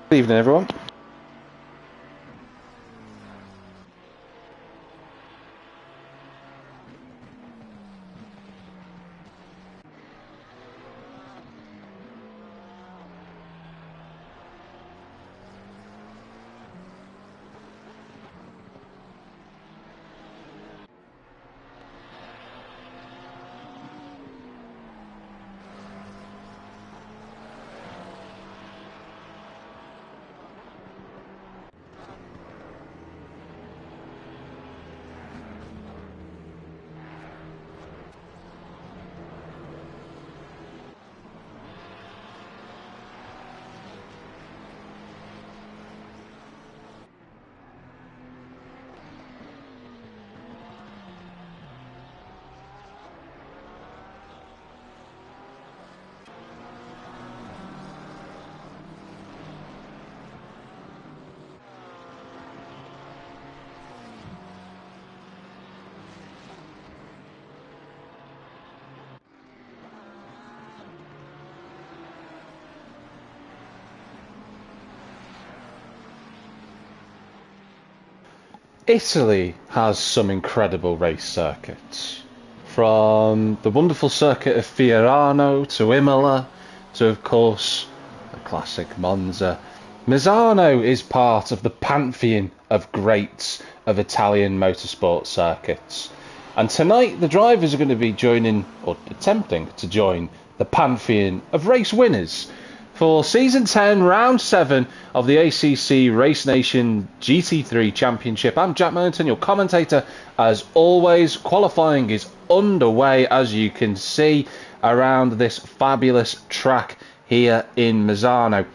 Good evening, everyone. Italy has some incredible race circuits. From the wonderful circuit of Fiorano to Imola to, of course, the classic Monza. Misano is part of the pantheon of greats of Italian motorsport circuits. And tonight the drivers are going to be joining, or attempting to join, the pantheon of race winners for Season 10, Round 7 of the ACC Race Nation GT3 Championship. I'm Jack Millington, your commentator. As always, qualifying is underway, as you can see, around this fabulous track here in Misano.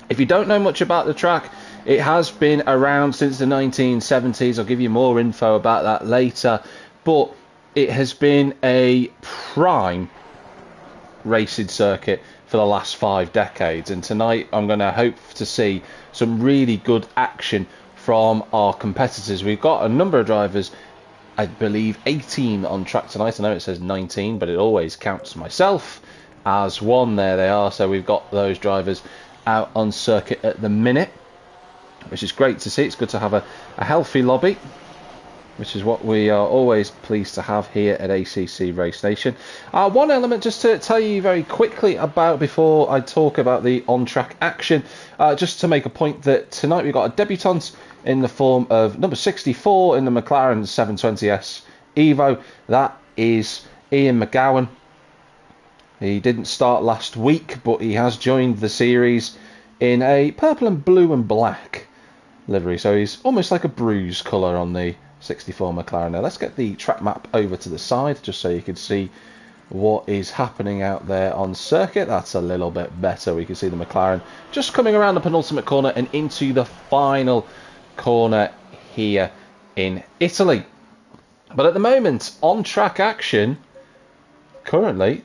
If you don't know much about the track, it has been around since the 1970s. I'll give you more info about that later. But it has been a prime racing circuit for the last 5 decades, and tonight I'm going to hope to see some really good action from our competitors. We've got a number of drivers, I believe 18 on track tonight. I know it says 19, but it always counts myself as one. There they are. So we've got those drivers out on circuit at the minute, which is great to see. It's good to have a healthy lobby, which is what we are always pleased to have here at ACC Race Nation. One element just to tell you very quickly about before I talk about the on-track action, just to make a point that tonight we've got a debutant in the form of number 64 in the McLaren 720S Evo. That is Ian McGowan. He didn't start last week, but he has joined the series in a purple and blue and black livery, so he's almost like a bruise colour on the 64 McLaren. Now let's get the track map over to the side just so you can see what is happening out there on circuit. That's a little bit better. We can see the McLaren just coming around the penultimate corner and into the final corner here in Italy. But at the moment, on track action currently,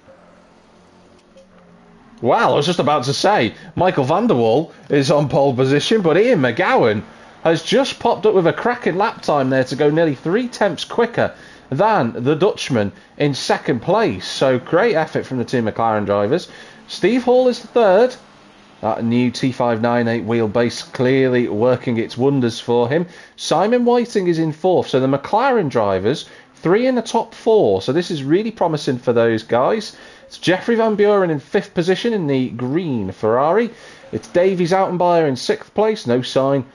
wow, I was just about to say Michael van der Waal is on pole position, but Ian McGowan has just popped up with a cracking lap time there to go nearly 3 tenths quicker than the Dutchman in second place. So great effort from the two McLaren drivers. Steve Hall is third. That new T598 wheelbase clearly working its wonders for him. Simon Whiting is in fourth. So the McLaren drivers, 3 in the top 4. So this is really promising for those guys. It's Jeffrey Van Buren in 5th position in the green Ferrari. It's Davy Zoutenbayer in 6th place. No sign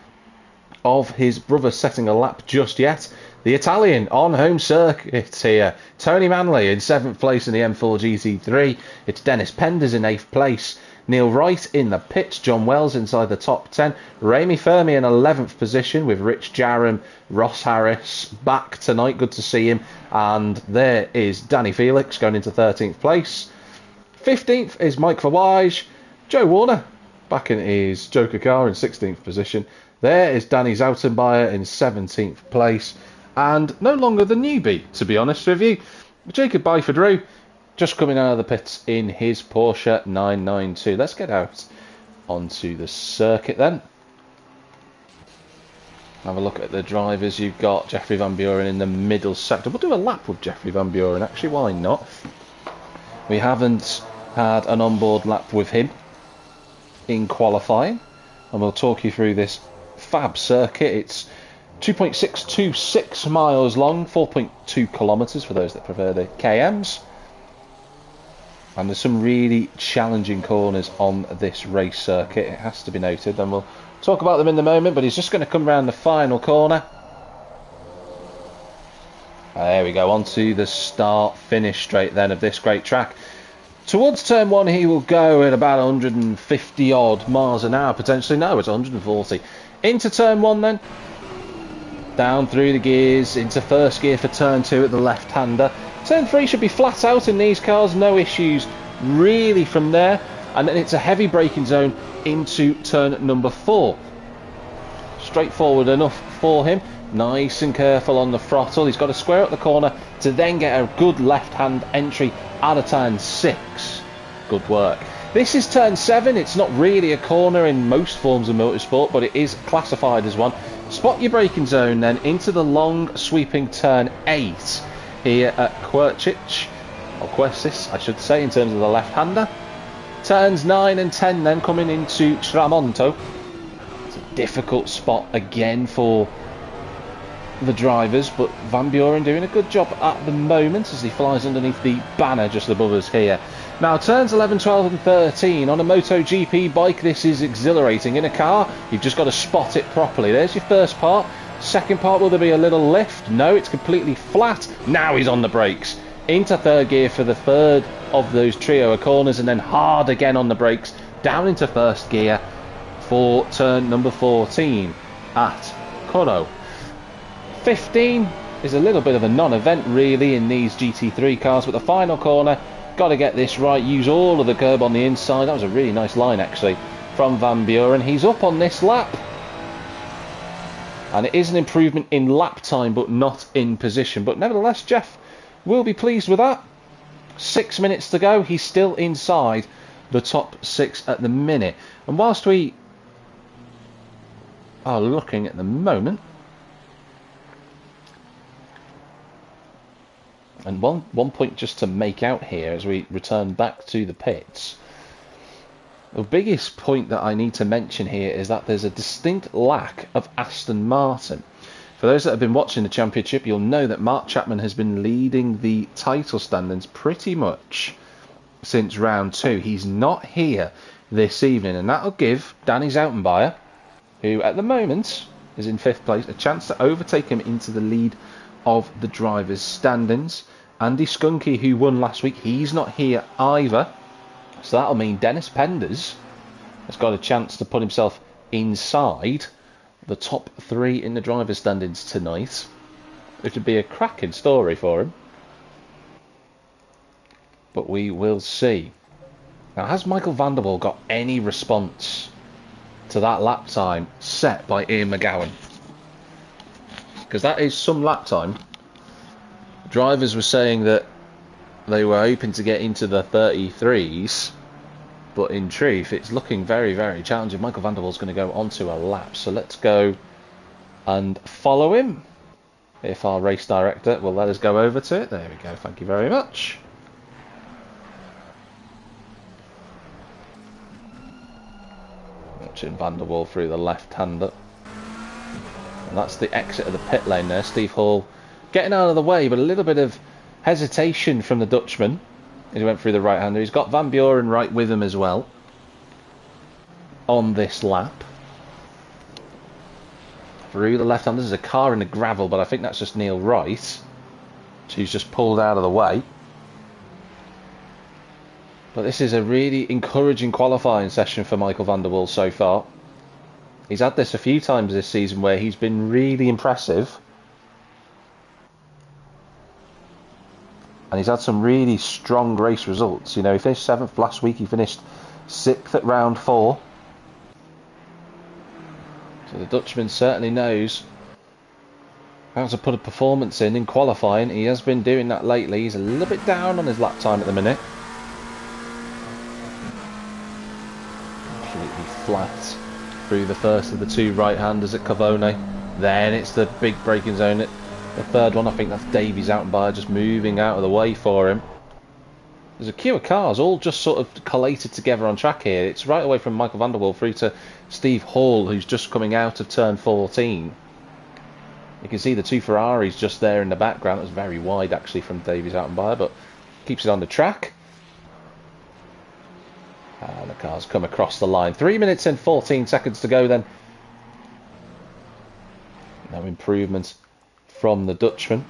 of his brother setting a lap just yet. The Italian on home circuit here. Tony Manley in 7th place in the M4 GT3. It's Dennis Penders in 8th place. Neil Wright in the pits. John Wells inside the top 10. Remy Fermi in 11th position with Rich Jarram, Ross Harris back tonight. Good to see him. And there is Danny Felix going into 13th place. 15th is Mike Verwij. Joe Warner back in his Joker car in 16th position. There is Danny Zoutenbayer in 17th place. And no longer the newbie, to be honest with you. Jacob Byford-Rowe just coming out of the pits in his Porsche 992. Let's get out onto the circuit then. Have a look at the drivers. You've got Jeffrey Van Buren in the middle sector. We'll do a lap with Jeffrey Van Buren, actually, why not? We haven't had an onboard lap with him in qualifying. and we'll talk you through this fab circuit. It's 2.626 miles long, 4.2 kilometres for those that prefer the KMs. And there's some really challenging corners on this race circuit, it has to be noted, and we'll talk about them in a moment, but he's just going to come round the final corner. There we go, on to the start-finish straight then of this great track. Towards turn 1 he will go at about 150 odd miles an hour potentially. No, it's 140. Into turn 1 then. Down through the gears into first gear for turn 2 at the left-hander. Turn 3 should be flat out in these cars, no issues really from there. And then it's a heavy braking zone into turn number 4. Straightforward enough for him. Nice and careful on the throttle. He's got to square up the corner to then get a good left-hand entry out of turn 6. Good work. This is turn 7. It's not really a corner in most forms of motorsport, but it is classified as one. Spot your braking zone then into the long sweeping turn 8 here at Quercich, or Quercis I should say, in terms of the left-hander. Turns 9 and 10 then coming into Tramonto. It's a difficult spot again for the drivers, but Van Buren doing a good job at the moment as he flies underneath the banner just above us here. Now turns 11, 12 and 13 on a MotoGP bike, this is exhilarating. In a car you've just got to spot it properly. There's your first part. Second part, will there be a little lift? No, it's completely flat. Now he's on the brakes into third gear for the third of those trio of corners, and then hard again on the brakes down into first gear for turn number 14 at Coro. 15 is a little bit of a non-event really in these GT3 cars, but the final corner, got to get this right, use all of the curb on the inside. That was a really nice line actually from Van Buren. He's up on this lap, and it is an improvement in lap time but not in position, but nevertheless Jeff will be pleased with that. 6 minutes to go, he's still inside the top 6 at the minute. And whilst we are looking at the moment, and one point just to make out here as we return back to the pits, the biggest point that I need to mention here is that there's a distinct lack of Aston Martin. For those that have been watching the championship, you'll know that Mark Chapman has been leading the title standings pretty much since round 2. He's not here this evening, and that'll give Danny Zoutenbayer, who at the moment is in 5th place, a chance to overtake him into the lead of the drivers' standings. Andy Skunky, who won last week, he's not here either. So that'll mean Dennis Penders has got a chance to put himself inside the top 3 in the drivers' standings tonight. It would be a cracking story for him, but we will see. Now, has Michael van der Waal got any response to that lap time set by Ian McGowan? Because that is some lap time. Drivers were saying that they were hoping to get into the 33s, but in truth it's looking very, very challenging. Michael van der Waal's going to go onto a lap, so let's go and follow him, if our race director will let us go over to it. There we go, thank you very much. Watching van der Waal through the left-hander, and that's the exit of the pit lane there. Steve Hall getting out of the way, but a little bit of hesitation from the Dutchman as he went through the right-hander. He's got Van Buren right with him as well on this lap. Through the left-hander, there's a car in the gravel, but I think that's just Neil Wright. So he's just pulled out of the way. But this is a really encouraging qualifying session for Michael van der Waal so far. He's had this a few times this season where he's been really impressive. And he's had some really strong race results. You know, he finished 7th last week. He finished 6th at round 4. So the Dutchman certainly knows how to put a performance in qualifying. He has been doing that lately. He's a little bit down on his lap time at the minute. Completely flat through the first of the 2 right-handers at Cavone. Then it's the big braking zone at the third one. I think that's Davey Zoutenbayer just moving out of the way for him. There's a queue of cars all just sort of collated together on track here. It's right away from Michael van der Waal through to Steve Hall, who's just coming out of turn 14. You can see the two Ferraris just there in the background. It was very wide actually from Davies out and by, but keeps it on the track. And the cars come across the line. 3 minutes and 14 seconds to go then. No improvement from the Dutchman.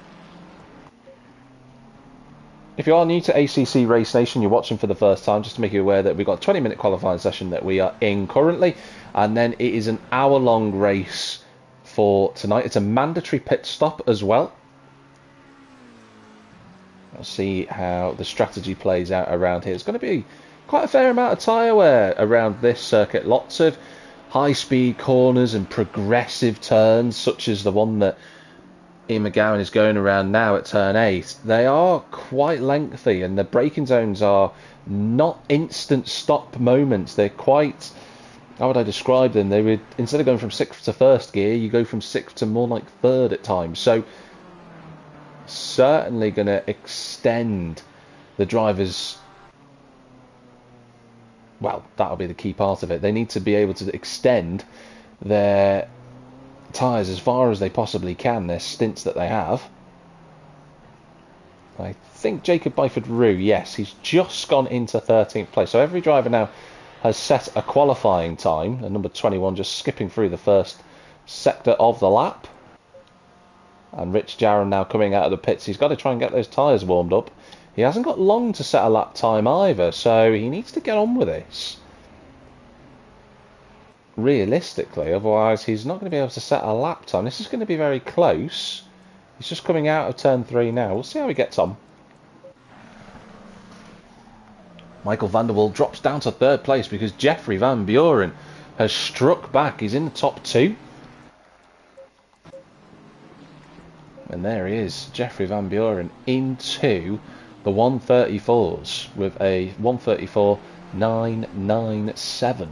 If you are new to ACC Race Nation, you're watching for the first time, just to make you aware that we've got a 20-minute qualifying session that we are in currently, and then it is an hour-long race for tonight. It's a mandatory pit stop as well. I'll see how the strategy plays out around here. It's going to be quite a fair amount of tyre wear around this circuit. Lots of high-speed corners and progressive turns, such as the one that Ian McGowan is going around now at turn 8. They are quite lengthy, and the braking zones are not instant stop moments. They're quite, how would I describe them? They would, instead of going from 6th to 1st gear, you go from 6th to more like 3rd at times. So certainly going to extend the drivers. Well, that'll be the key part of it. They need to be able to extend their tyres as far as they possibly can, their stints that they have. I think Jacob Byford-Rue, yes, he's just gone into 13th place. So every driver now has set a qualifying time, and number 21 just skipping through the first sector of the lap. And Rich Jarram now coming out of the pits. He's got to try and get those tyres warmed up. He hasn't got long to set a lap time either, so he needs to get on with this realistically, otherwise he's not going to be able to set a lap time. This is going to be very close. He's just coming out of turn 3 now. We'll see how he gets on. Michael van der Waal drops down to 3rd place because Jeffrey Van Buren has struck back. He's in the top 2. And there he is, Jeffrey Van Buren into the 134s with a 134.997.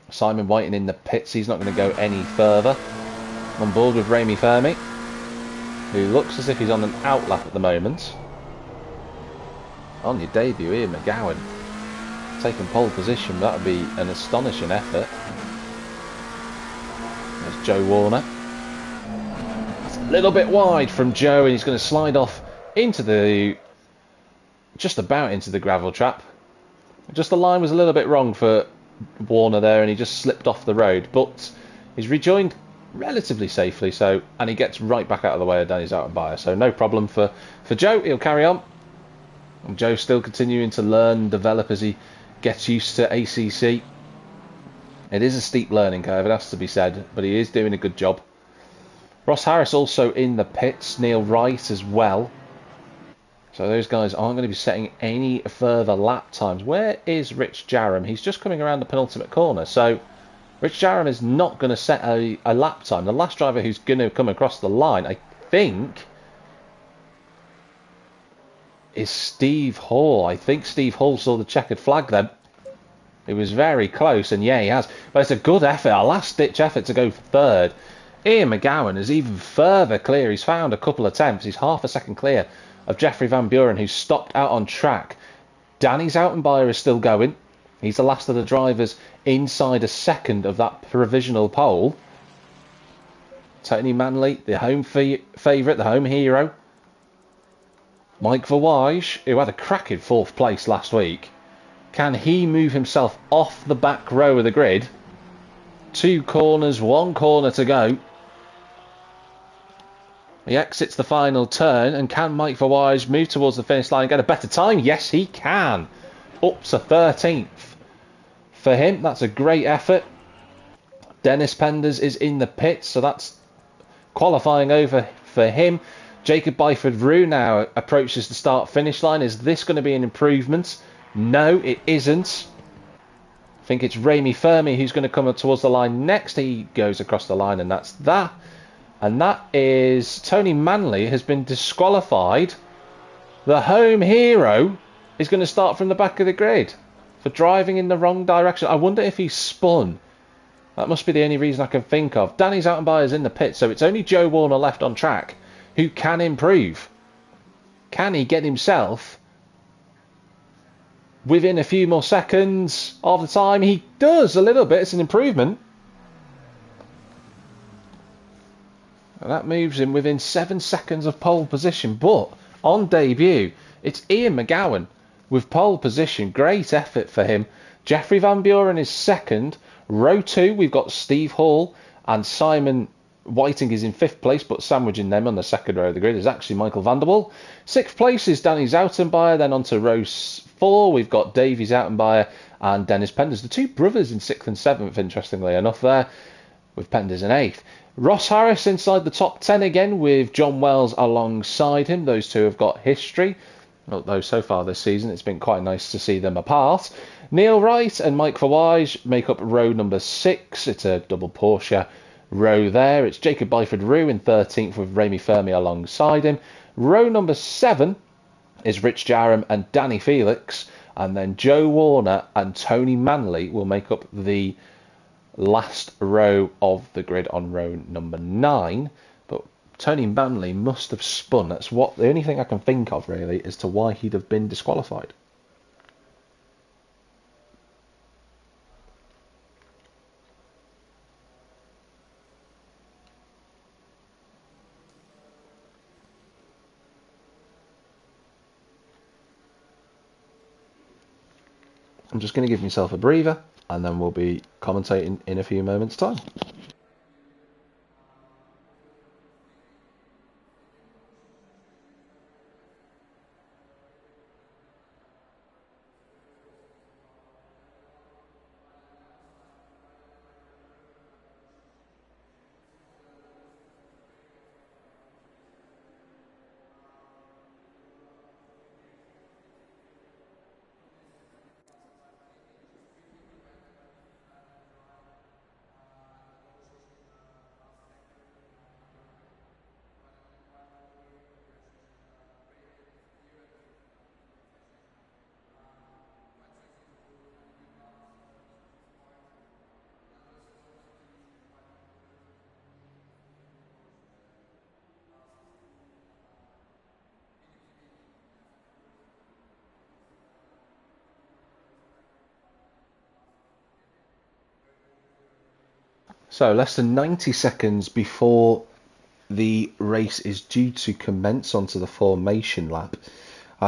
Simon Whiting in the pits. He's not going to go any further. On board with Remy Fermi, who looks as if he's on an outlap at the moment. On your debut, Ian McGowan taking pole position. That would be an astonishing effort. There's Joe Warner. It's a little bit wide from Joe, and he's going to slide off into the, just about into the gravel trap. Just the line was a little bit wrong for Warner there, and he just slipped off the road, but he's rejoined relatively safely, so, and he gets right back out of the way of Danny's out and by, so no problem for Joe. He'll carry on, and Joe's still continuing to learn and develop as he gets used to ACC. It is a steep learning curve, it has to be said, but he is doing a good job. Ross Harris also in the pits, Neil Wright as well. So those guys aren't going to be setting any further lap times. Where is Rich Jarram? He's just coming around the penultimate corner. So Rich Jarram is not going to set a lap time. The last driver who's going to come across the line, I think, is Steve Hall. I think Steve Hall saw the checkered flag then. It was very close, and yeah, he has. But it's a good effort, a last-ditch effort to go for 3rd. Ian McGowan is even further clear. He's found a couple of attempts. He's half a second clear of Jeffrey Van Buren, who's stopped out on track. Danny's out and by is still going. He's the last of the drivers inside a second of that provisional pole. Tony Manley, the home favourite, the home hero. Mike Verwij, who had a cracking 4th place last week. Can he move himself off the back row of the grid? 2 corners, 1 corner to go. He exits the final turn, and can Mike Verwij move towards the finish line and get a better time? Yes, he can. Up to 13th. For him, that's a great effort. Dennis Penders is in the pits, so that's qualifying over for him. Jacob Byford-Rue now approaches the start-finish line. Is this going to be an improvement? No, it isn't. I think it's Remy Fermi who's going to come towards the line next. He goes across the line, and that's that. And that is Tony Manley has been disqualified. The home hero is going to start from the back of the grid for driving in the wrong direction. I wonder if he spun That must be the only reason I can think of. Danny Zoutenbayer's in the pit, so it's only Joe Warner left on track who can improve. Can he get himself within a few more seconds of the time? He does a little bit. It's an improvement. And that moves him within 7 seconds of pole position. But on debut, it's Ian McGowan with pole position. Great effort for him. Jeffrey Van Buren is second. Row 2, we've got Steve Hall and Simon Whiting is in 5th place, but sandwiching them on the second row of the grid is actually Michael van der Wal. 6th place is Danny Zoutenbayer. Then on to row 4, we've got Davy Zoutenbayer and Dennis Penders. The two brothers in 6th and 7th, interestingly enough, there, with Penders in 8th. Ross Harris inside the top 10 again, with John Wells alongside him. Those two have got history, although so far this season it's been quite nice to see them apart. Neil Wright and Mike Verwij make up row number 6. It's a double Porsche row there. It's Jacob Byford-Rue in 13th with Remy Fermi alongside him. Row number 7 is Rich Jarram and Danny Felix, and then Joe Warner and Tony Manley will make up the last row of the grid on row number 9. But Tony Manley must have spun. That's what the only thing I can think of really as to why he'd have been disqualified. I'm just going to give myself a breather and then we'll be commentating in a few moments' time. So less than 90 seconds before the race is due to commence onto the formation lap.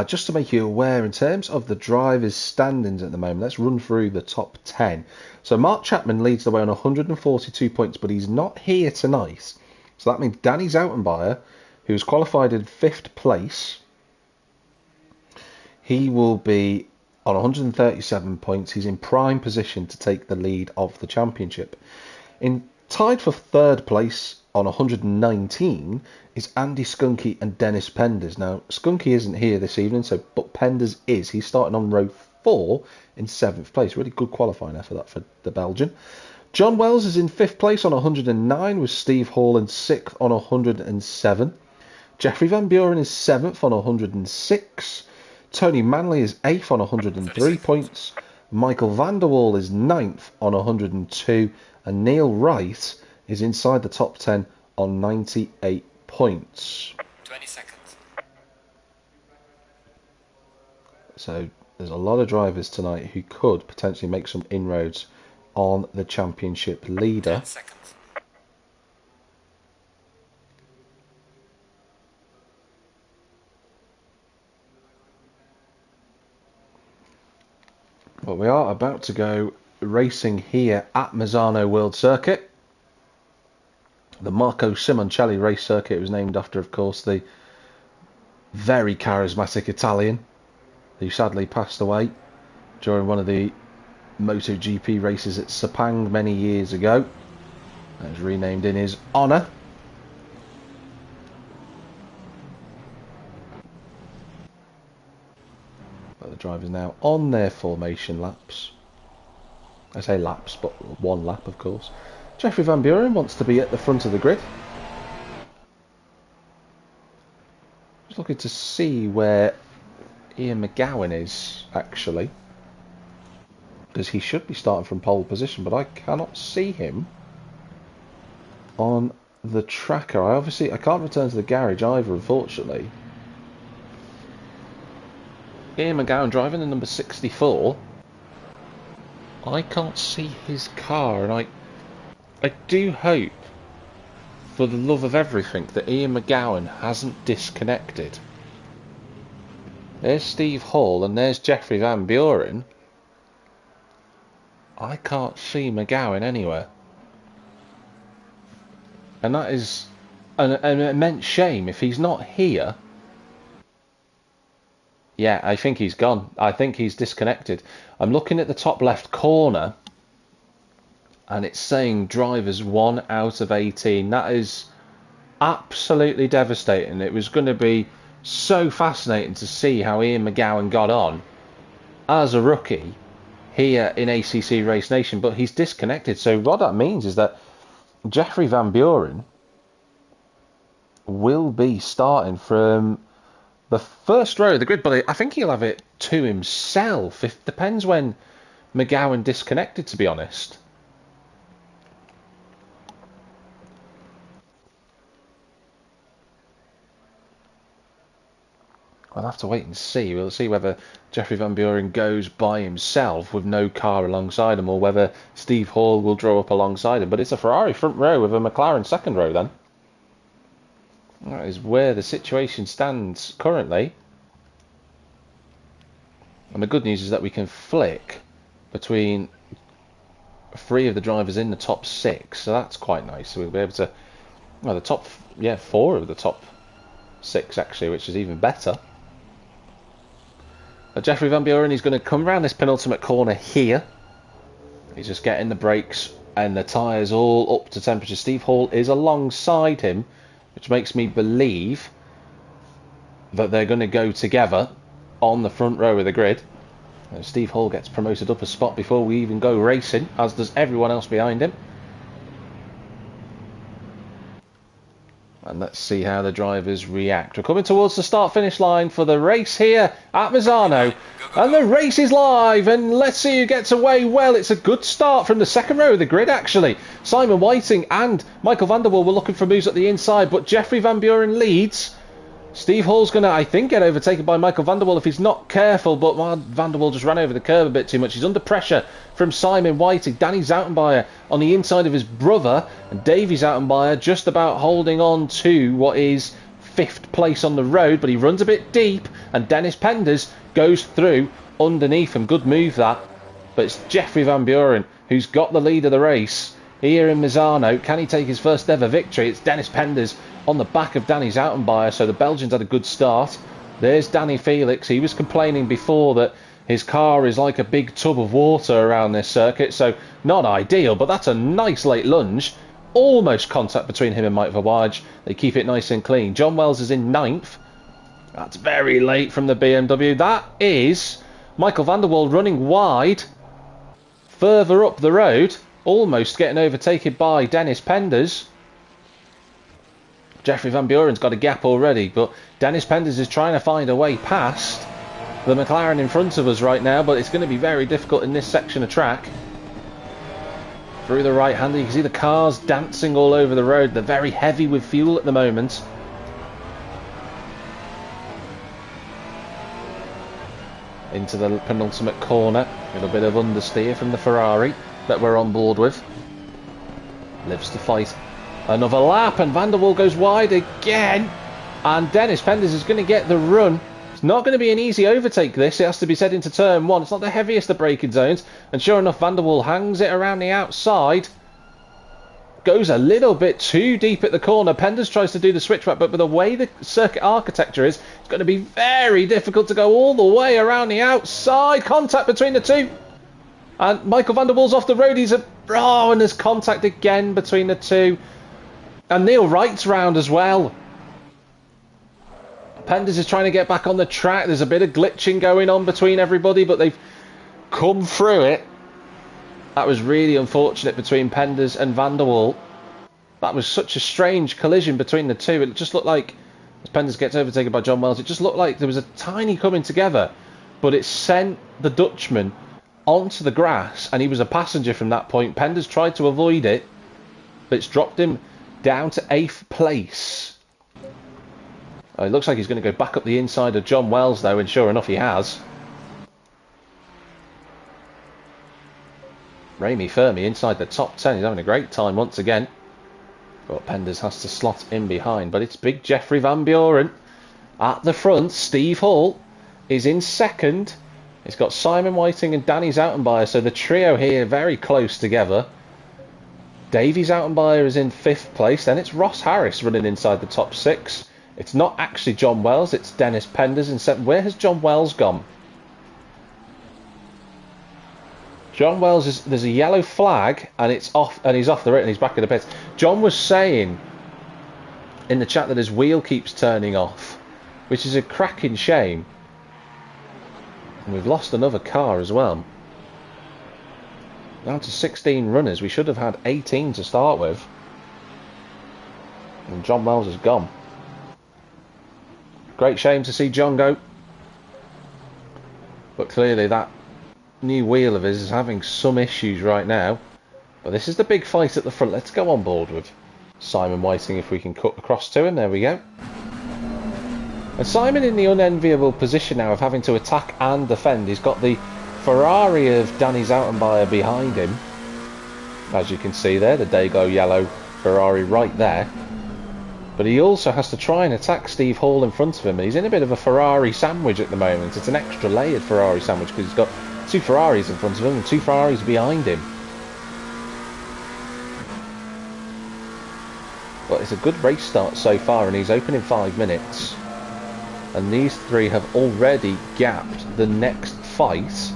Just to make you aware in terms of the drivers' standings at the moment, let's run through the top 10. So Mark Chapman leads the way on 142 points, but he's not here tonight. So that means Danny Zoutenbayer, who's qualified in 5th place, he will be on 137 points. He's in prime position to take the lead of the championship. Tied for 3rd place on 119 is Andy Skunky and Dennis Penders. Now, Skunky isn't here this evening, but Penders is. He's starting on row 4 in 7th place. Really good qualifying effort for the Belgian. John Wells is in 5th place on 109, with Steve Hall in 6th on 107. Jeffrey Van Buren is 7th on 106. Tony Manley is 8th on 103 points. Michael van der Wal is 9th on 102. And Neil Wright is inside the top 10 on 98 points. 20 seconds. So there's a lot of drivers tonight who could potentially make some inroads on the championship leader. 10 seconds. But we are about to go racing here at Misano World Circuit. The Marco Simoncelli race circuit was named after, of course, the very charismatic Italian who sadly passed away during one of the MotoGP races at Sepang many years ago. It was renamed in his honour. But the drivers now on their formation laps. I say laps, but one lap, of course. Jeffrey Van Buren wants to be at the front of the grid. Just looking to see where Ian McGowan is, actually. because he should be starting from pole position, but I cannot see him on the tracker. I can't return to the garage either, unfortunately. Ian McGowan driving the number 64. I can't see his car, and I do hope, for the love of everything, that Ian McGowan hasn't disconnected. There's Steve Hall and there's Jeffrey Van Buren. I can't see McGowan anywhere. And that is an immense shame. If he's not here... Yeah, I think he's gone. I think he's disconnected. I'm looking at the top left corner, and it's saying drivers 1 out of 18. That is absolutely devastating. It was going to be so fascinating to see how Ian McGowan got on as a rookie here in ACC Race Nation, but he's disconnected. So what that means is that Jeffrey Van Buren will be starting from the first row of the grid, but I think he'll have it to himself. It depends when McGowan disconnected, to be honest. I'll have to wait and see. We'll see whether Jeffrey Van Buren goes by himself with no car alongside him, or whether Steve Hall will draw up alongside him. But it's a Ferrari front row with a McLaren second row then. That is where the situation stands currently. And the good news is that we can flick between 3 of the drivers in the top 6. So that's quite nice. So we'll be able to... Well, the top... Yeah, 4 of the top 6 actually, which is even better. Jeffrey Van Buren, he's going to come around this penultimate corner here. He's just getting the brakes and the tyres all up to temperature. Steve Hall is alongside him, which makes me believe that they're going to go together on the front row of the grid. And Steve Hall gets promoted up a spot before we even go racing, as does everyone else behind him. And let's see how the drivers react. We're coming towards the start-finish line for the race here at Misano. And the race is live, and let's see who gets away well. It's a good start from the second row of the grid, actually. Simon Whiting and Michael van der Waal were looking for moves at the inside, but Jeffrey Van Buren leads. Steve Hall's going to, I think, get overtaken by Michael van der Waal if he's not careful, but Van der Waal just ran over the curb a bit too much. He's under pressure from Simon Whiting. Danny Zoutenbayer on the inside of his brother, and Davy Zoutenbayer just about holding on to what is 5th place on the road, but he runs a bit deep, and Dennis Penders goes through underneath him. Good move, that. But it's Jeffrey Van Buren who's got the lead of the race here in Misano. Can he take his first ever victory? It's Dennis Penders on the back of Danny Zoutenbayer, so the Belgians had a good start. There's Danny Felix. He was complaining before that his car is like a big tub of water around this circuit, so not ideal, but that's a nice late lunge. Almost contact between him and Mike Verwage. They keep it nice and clean. John Wells is in 9th. That's very late from the BMW. That is Michael van der Waal running wide further up the road, almost getting overtaken by Dennis Penders. Jeffrey Van Buren's got a gap already, but Dennis Penders is trying to find a way past the McLaren in front of us right now, but it's going to be very difficult in this section of track. Through the right-hander, you can see the cars dancing all over the road. They're very heavy with fuel at the moment. Into the penultimate corner. A little bit of understeer from the Ferrari that we're on board with. Lives to fight another lap, and Van der Waal goes wide again, and Dennis Penders is going to get the run. It's not going to be an easy overtake, this. It has to be set into turn 1. It's not the heaviest of braking zones, and sure enough, Van der Waal hangs it around the outside. Goes a little bit too deep at the corner. Penders tries to do the switchback, but with the way the circuit architecture is, it's going to be very difficult to go all the way around the outside. Contact between the two. And Michael van der Waal's off the road. He's and there's contact again between the two. And Neil Wright's round as well. Penders is trying to get back on the track. There's a bit of glitching going on between everybody, but they've come through it. That was really unfortunate between Penders and Van der Waal. That was such a strange collision between the two. It just looked like, as Penders gets overtaken by John Wells, it just looked like there was a tiny coming together, but it sent the Dutchman onto the grass, and he was a passenger from that point. Penders tried to avoid it, but it's dropped him down to 8th place. It looks like he's going to go back up the inside of John Wells, though, and sure enough, he has. Remy Fermi inside the top 10. He's having a great time once again. But Penders has to slot in behind. But it's big Jeffrey Van Buren at the front. Steve Hall is in second. He's got Simon Whiting and Danny Zoutenbayer. So the trio here very close together. Davey Zoutenbayer is in 5th place. Then it's Ross Harris running inside the top 6. It's not actually John Wells. It's Dennis Penders in 7th. Where has John Wells gone? John Wells is, there's a yellow flag and it's off, and he's off the road and he's back in the pits. John was saying in the chat that his wheel keeps turning off, which is a cracking shame. And we've lost another car as well. Down to 16 runners. We should have had 18 to start with. And John Wells is gone. Great shame to see John go. But clearly that new wheel of his is having some issues right now. But this is the big fight at the front. Let's go on board with Simon Whiting if we can cut across to him. There we go. And Simon in the unenviable position now of having to attack and defend. He's got the Ferrari of Danny Zoutenbayer behind him. As you can see there, the Dago yellow Ferrari right there. But he also has to try and attack Steve Hall in front of him. And he's in a bit of a Ferrari sandwich at the moment. It's an extra layered Ferrari sandwich because he's got 2 Ferraris in front of him and 2 Ferraris behind him. But it's a good race start so far, and he's open in 5 minutes. And these 3 have already gapped the next fight.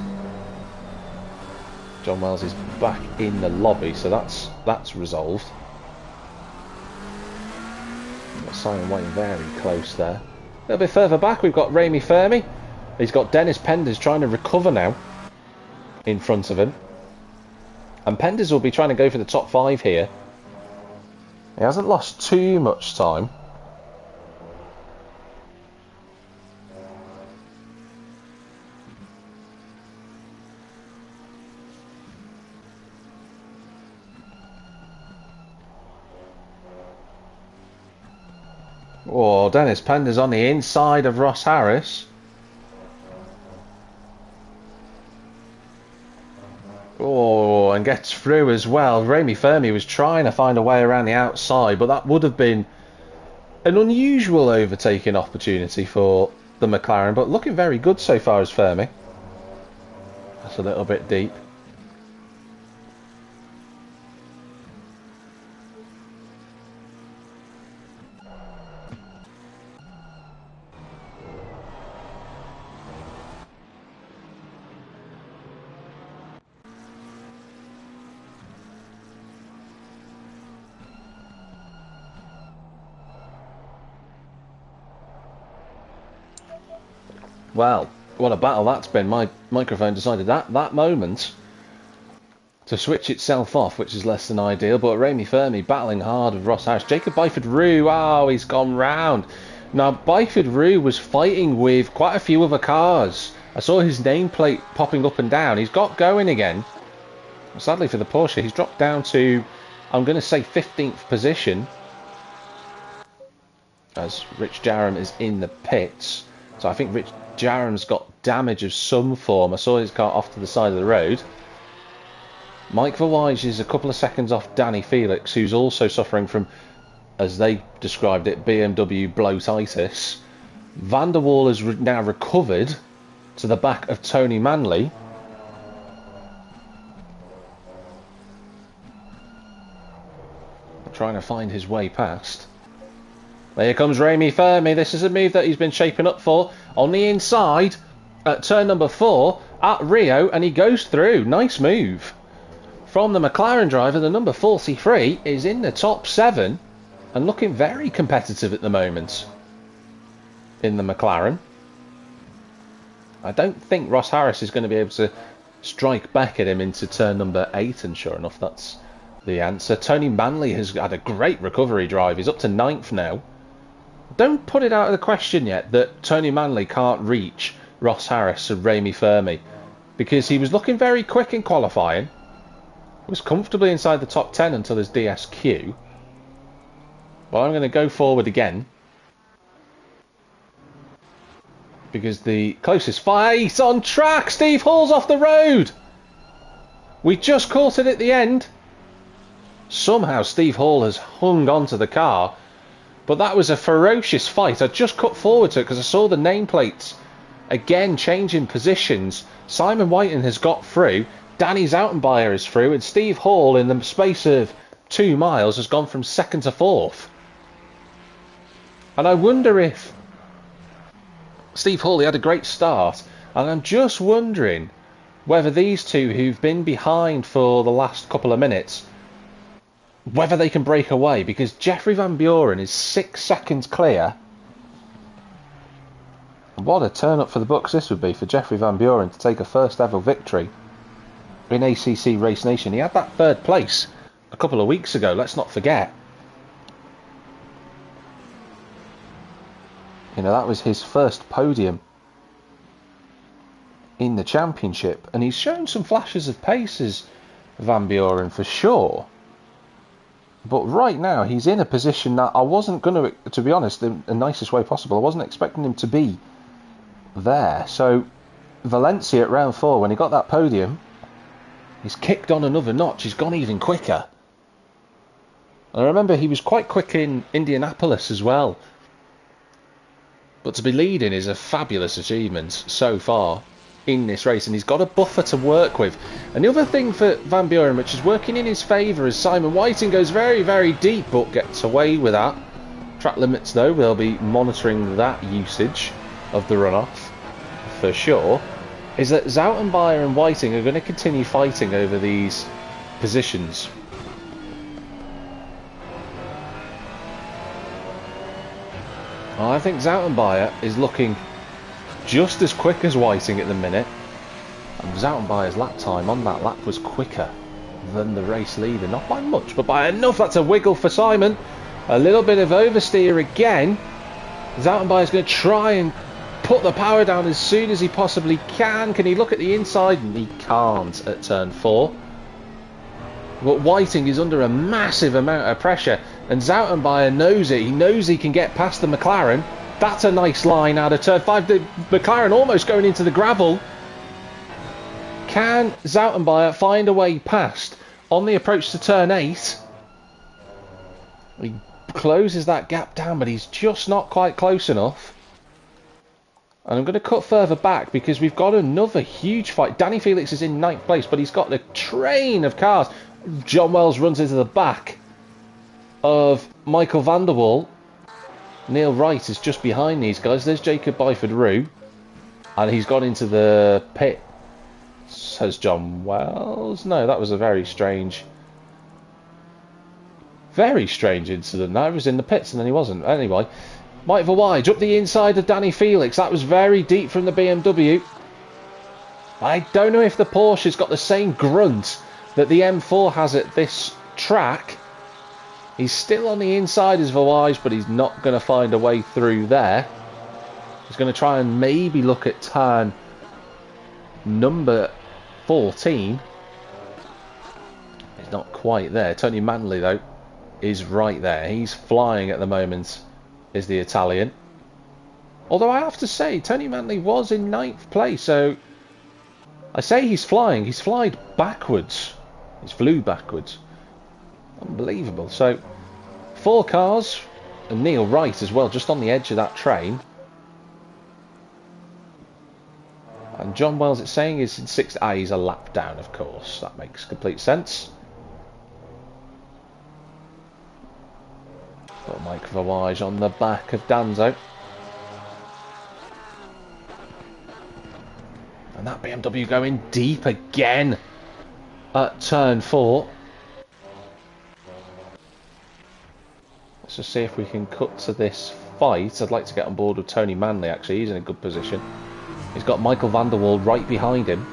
John Wells is back in the lobby, so that's resolved. Got Simon Whiting very close there. A little bit further back, we've got Remy Fermi. He's got Dennis Penders trying to recover now in front of him. And Penders will be trying to go for the top 5 here. He hasn't lost too much time. Oh, Dennis Penders on the inside of Ross Harris. Oh, and gets through as well. Remy Fermi was trying to find a way around the outside, but that would have been an unusual overtaking opportunity for the McLaren, but looking very good so far as Fermi. That's a little bit deep. Well, what a battle that's been. My microphone decided that moment to switch itself off, which is less than ideal. But Remy Fermi battling hard with Ross Harris. Jacob Byford-Rue, oh, he's gone round. Now, Byford-Rue was fighting with quite a few other cars. I saw his nameplate popping up and down. He's got going again. Sadly for the Porsche, he's dropped down to, I'm going to say, 15th position. As Rich Jarram is in the pits. So I think Rich Jarram's got damage of some form. I saw his car off to the side of the road. Mike Verwijs is a couple of seconds off Danny Felix, who's also suffering from, as they described it, BMW bloatitis. Van der Waal has now recovered to the back of Tony Manley. Trying to find his way past. Here comes Remy Fermi. This is a move that he's been shaping up for on the inside at turn number 4 at Rio, and he goes through. Nice move from the McLaren driver. The number 43 is in the top 7 and looking very competitive at the moment in the McLaren. I don't think Ross Harris is going to be able to strike back at him into turn number 8, and sure enough, that's the answer. Tony Manley has had a great recovery drive. He's up to 9th now. Don't put it out of the question yet that Tony Manley can't reach Ross Harris and Remy Fermi. because he was looking very quick in qualifying. Was comfortably inside the top 10 until his DSQ. Well, I'm going to go forward again, because the closest fight on track, Steve Hall's off the road. We just caught it at the end. Somehow Steve Hall has hung onto the car, but that was a ferocious fight. I just cut forward to it because I saw the nameplates again changing positions. Simon Whiting has got through, Danny Zoutenbayer is through, and Steve Hall in the space of 2 miles has gone from 2nd to 4th. And I wonder if Steve Hall, he had a great start, and I'm just wondering whether these two who've been behind for the last couple of minutes, whether they can break away, because Jeffrey Van Buren is 6 seconds clear. What a turn up for the books this would be for Jeffrey Van Buren to take a first ever victory in ACC Race Nation. He had that 3rd place a couple of weeks ago, let's not forget. You know, that was his first podium in the championship, and he's shown some flashes of paces, Van Buren, for sure. But right now, he's in a position that I wasn't going to be honest, in the nicest way possible, I wasn't expecting him to be there. So, Valencia at round 4, when he got that podium, he's kicked on another notch, he's gone even quicker. And I remember he was quite quick in Indianapolis as well. But to be leading is a fabulous achievement so far in this race, and he's got a buffer to work with. And the other thing for Van Buren, which is working in his favour, is Simon Whiting goes very, very deep, but gets away with that. Track limits, though, they'll be monitoring that usage of the runoff for sure. Is that Zoutenbayer and Whiting are going to continue fighting over these positions. Well, I think Zoutenbayer is looking just as quick as Whiting at the minute, and Zoutenbayer's lap time on that lap was quicker than the race leader, not by much but by enough. That's a wiggle for Simon, a little bit of oversteer again. Zoutenbayer's going to try and put the power down as soon as he possibly can. Can he look at the inside? And he can't at turn 4. But Whiting is under a massive amount of pressure, and Zoutenbayer knows it. He knows he can get past the McLaren. That's a nice line out of turn 5. The McLaren almost going into the gravel. Can Zoutenbayer find a way past on the approach to turn 8? He closes that gap down, but he's just not quite close enough. And I'm going to cut further back because we've got another huge fight. Danny Felix is in 9th place, but he's got a train of cars. John Wells runs into the back of Michael van der Waal. Neil Wright is just behind these guys. There's Jacob Byford-Rue, and he's gone into the pit, says John Wells. No, that was a very strange incident. I was in the pits and then he wasn't. Anyway, Mike Verwij up the inside of Danny Felix. That was very deep from the BMW. I don't know if the Porsche's got the same grunt that the M4 has at this track. He's still on the inside as Verwij, but he's not going to find a way through there. He's going to try and maybe look at turn number 14. He's not quite there. Tony Manley, though, is right there. He's flying at the moment, is the Italian. Although I have to say, Tony Manley was in 9th place, so I say he's flying. He's flied backwards. He's flew backwards. Unbelievable. So, 4 cars, and Neil Wright as well, just on the edge of that train. And John Wells, it's saying, is in 6th. Ah, he's a lap down, of course. That makes complete sense. Got Mike Verwij on the back of Danzo. And that BMW going deep again at turn 4. Let's just see if we can cut to this fight. I'd like to get on board with Tony Manley, actually. He's in a good position. He's got Michael van der Waal right behind him.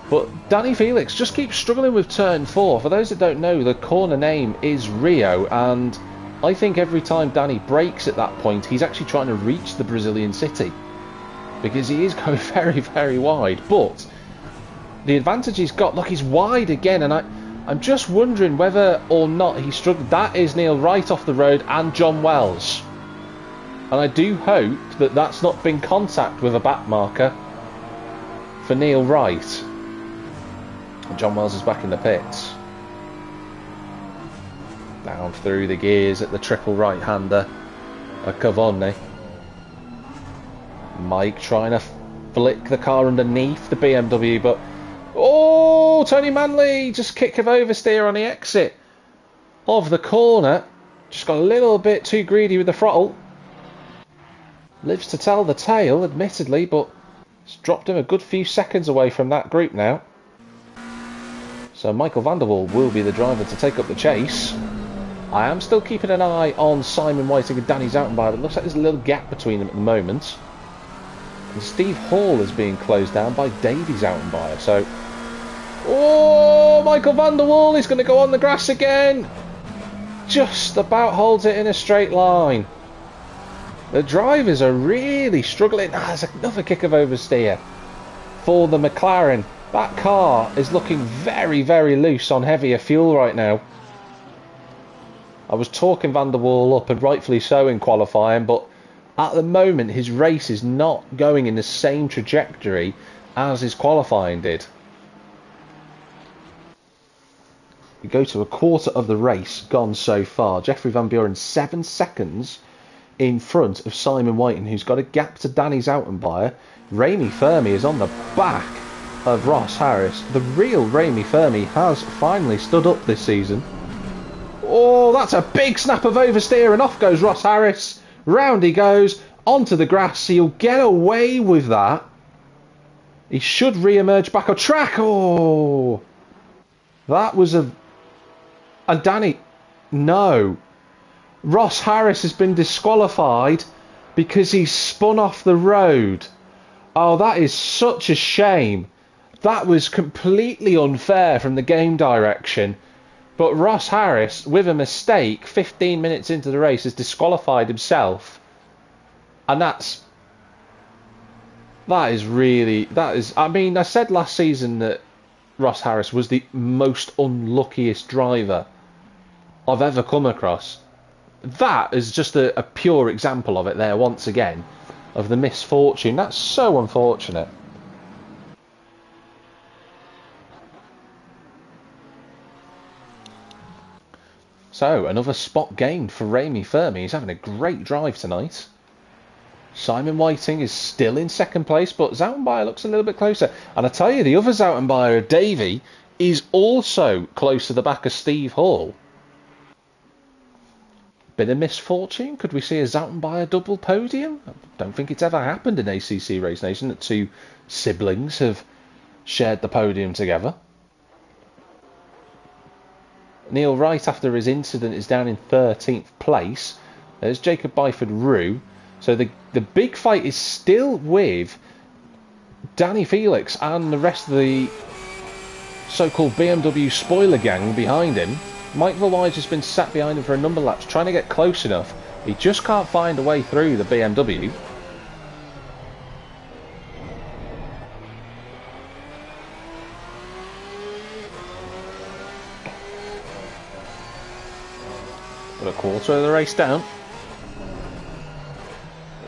But Danny Felix just keeps struggling with turn 4. For those that don't know, the corner name is Rio, and I think every time Danny brakes at that point, he's actually trying to reach the Brazilian city. because he is going very, very wide. But the advantage he's got, look, he's wide again, and I'm just wondering whether or not he struggled. That is Neil Wright off the road and John Wells. And I do hope that that's not been contact with a back marker for Neil Wright. And John Wells is back in the pits. Down through the gears at the triple right-hander of Cavoni. Mike trying to flick the car underneath the BMW, but... Oh, Tony Manley just kick of oversteer on the exit of the corner. Just got a little bit too greedy with the throttle. Lives to tell the tale, admittedly, but it's dropped him a good few seconds away from that group now. So Michael van der Waal will be the driver to take up the chase. I am still keeping an eye on Simon Whiting and Danny Zoutenbayer, but it looks like there's a little gap between them at the moment. And Steve Hall is being closed down by Davy Zoutenbayer. So, oh, Michael van der Waal is going to go on the grass again. Just about holds it in a straight line. The drivers are really struggling. There's another kick of oversteer for the McLaren. That car is looking very, very loose on heavier fuel right now. I was talking Van der Waal up, and rightfully so in qualifying, but at the moment his race is not going in the same trajectory as his qualifying did. We go to a quarter of the race gone so far. Jeffrey Van Buren 7 seconds in front of Simon Whiting, who's got a gap to Danny Zoutenbayer. Remy Fermi is on the back of Ross Harris. The real Remy Fermi has finally stood up this season. Oh, that's a big snap of oversteer, and off goes Ross Harris. Round he goes, onto the grass. He'll get away with that. He should re-emerge back on track. Oh, that was a... And Danny... No. Ross Harris has been disqualified because he spun off the road. Oh, that is such a shame. That was completely unfair from the game direction. But Ross Harris, with a mistake, 15 minutes into the race, has disqualified himself. And that is really... I mean, I said last season that Ross Harris was the most unluckiest driver I've ever come across. That is just a pure example of it there, once again, of the misfortune. That's so unfortunate. So, another spot gained for Remy Fermi. He's having a great drive tonight. Simon Whiting is still in second place, but Zoutenbayer looks a little bit closer. And I tell you, the other Zoutenbayer, Davy, is also close to the back of Steve Hall. Bit of misfortune. Could we see a Zoutenbayer double podium? I don't think it's ever happened in ACC Race Nation that two siblings have shared the podium together. Neil Wright, after his incident, is down in 13th place. There's Jacob Byford-Rue. So the big fight is still with Danny Felix and the rest of the so-called BMW spoiler gang behind him. Mike Verwise has been sat behind him for a number of laps, trying to get close enough. He just can't find a way through the BMW. Got a quarter of the race down.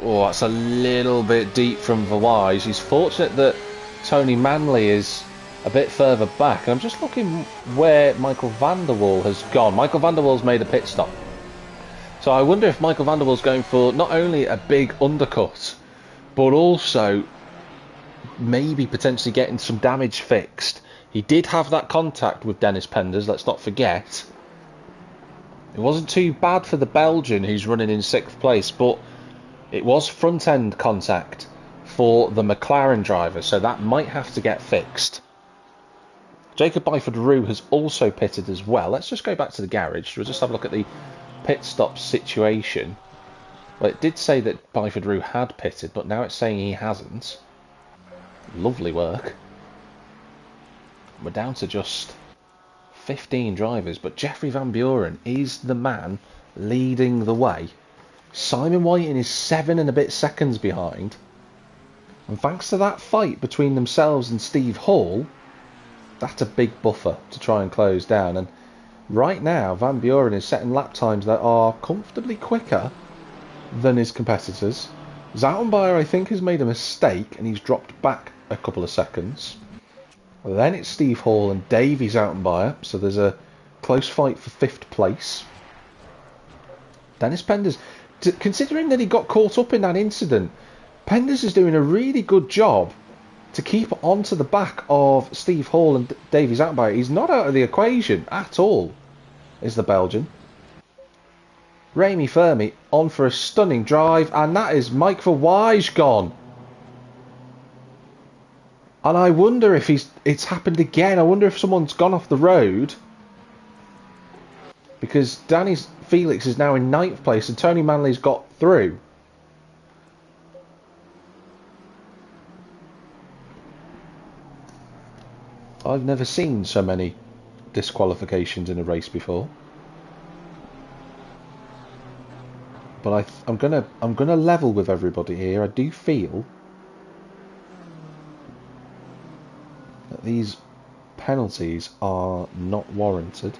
Oh, that's a little bit deep from Verwise. He's fortunate that Tony Manley is a bit further back. And I'm just looking where Michael van der Waal has gone. Michael van der Waal's made a pit stop. So I wonder if Michael van der Waal's going for not only a big undercut, but also maybe potentially getting some damage fixed. He did have that contact with Dennis Penders, let's not forget. It wasn't too bad for the Belgian who's running in 6th place, but it was front end contact for the McLaren driver, so that might have to get fixed. Jacob Byford-Rue has also pitted as well. Let's just go back to the garage. We'll just have a look at the pit stop situation. Well, it did say that Byford-Rue had pitted, but now it's saying he hasn't. Lovely work. We're down to just 15 drivers, but Jeffrey Van Buren is the man leading the way. Simon Whiting is 7 and a bit seconds behind. And thanks to that fight between themselves and Steve Hall, that's a big buffer to try and close down. And right now, Van Buren is setting lap times that are comfortably quicker than his competitors. Zoutenbayer, I think, has made a mistake and he's dropped back a couple of seconds. Then it's Steve Hall and Davey Zoutenbayer, so there's a close fight for 5th place. Dennis Penders, considering that he got caught up in that incident, Penders is doing a really good job to keep onto the back of Steve Hall and Davey Zoutenbayer. He's not out of the equation at all, is the Belgian. Remy Fermi on for a stunning drive, and that is Mike Verwijs gone. And I wonder if it's happened again. I wonder if someone's gone off the road, because Danny Felix is now in 9th place and Tony Manley's got through. I've never seen so many disqualifications in a race before. But I'm gonna level with everybody here. I do feel that these penalties are not warranted.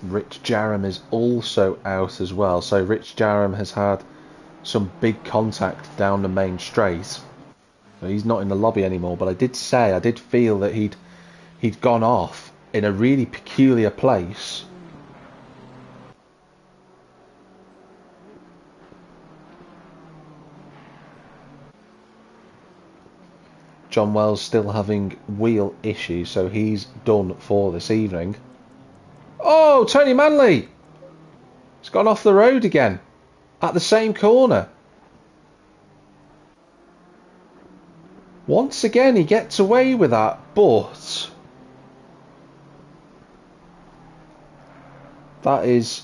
Rich Jarram is also out as well, so Rich Jarram has had some big contact down the main straight. So he's not in the lobby anymore, but I did feel that he'd gone off in a really peculiar place. John Wells still having wheel issues, so he's done for this evening. Oh, Tony Manley! He's gone off the road again at the same corner. Once again, he gets away with that, but that is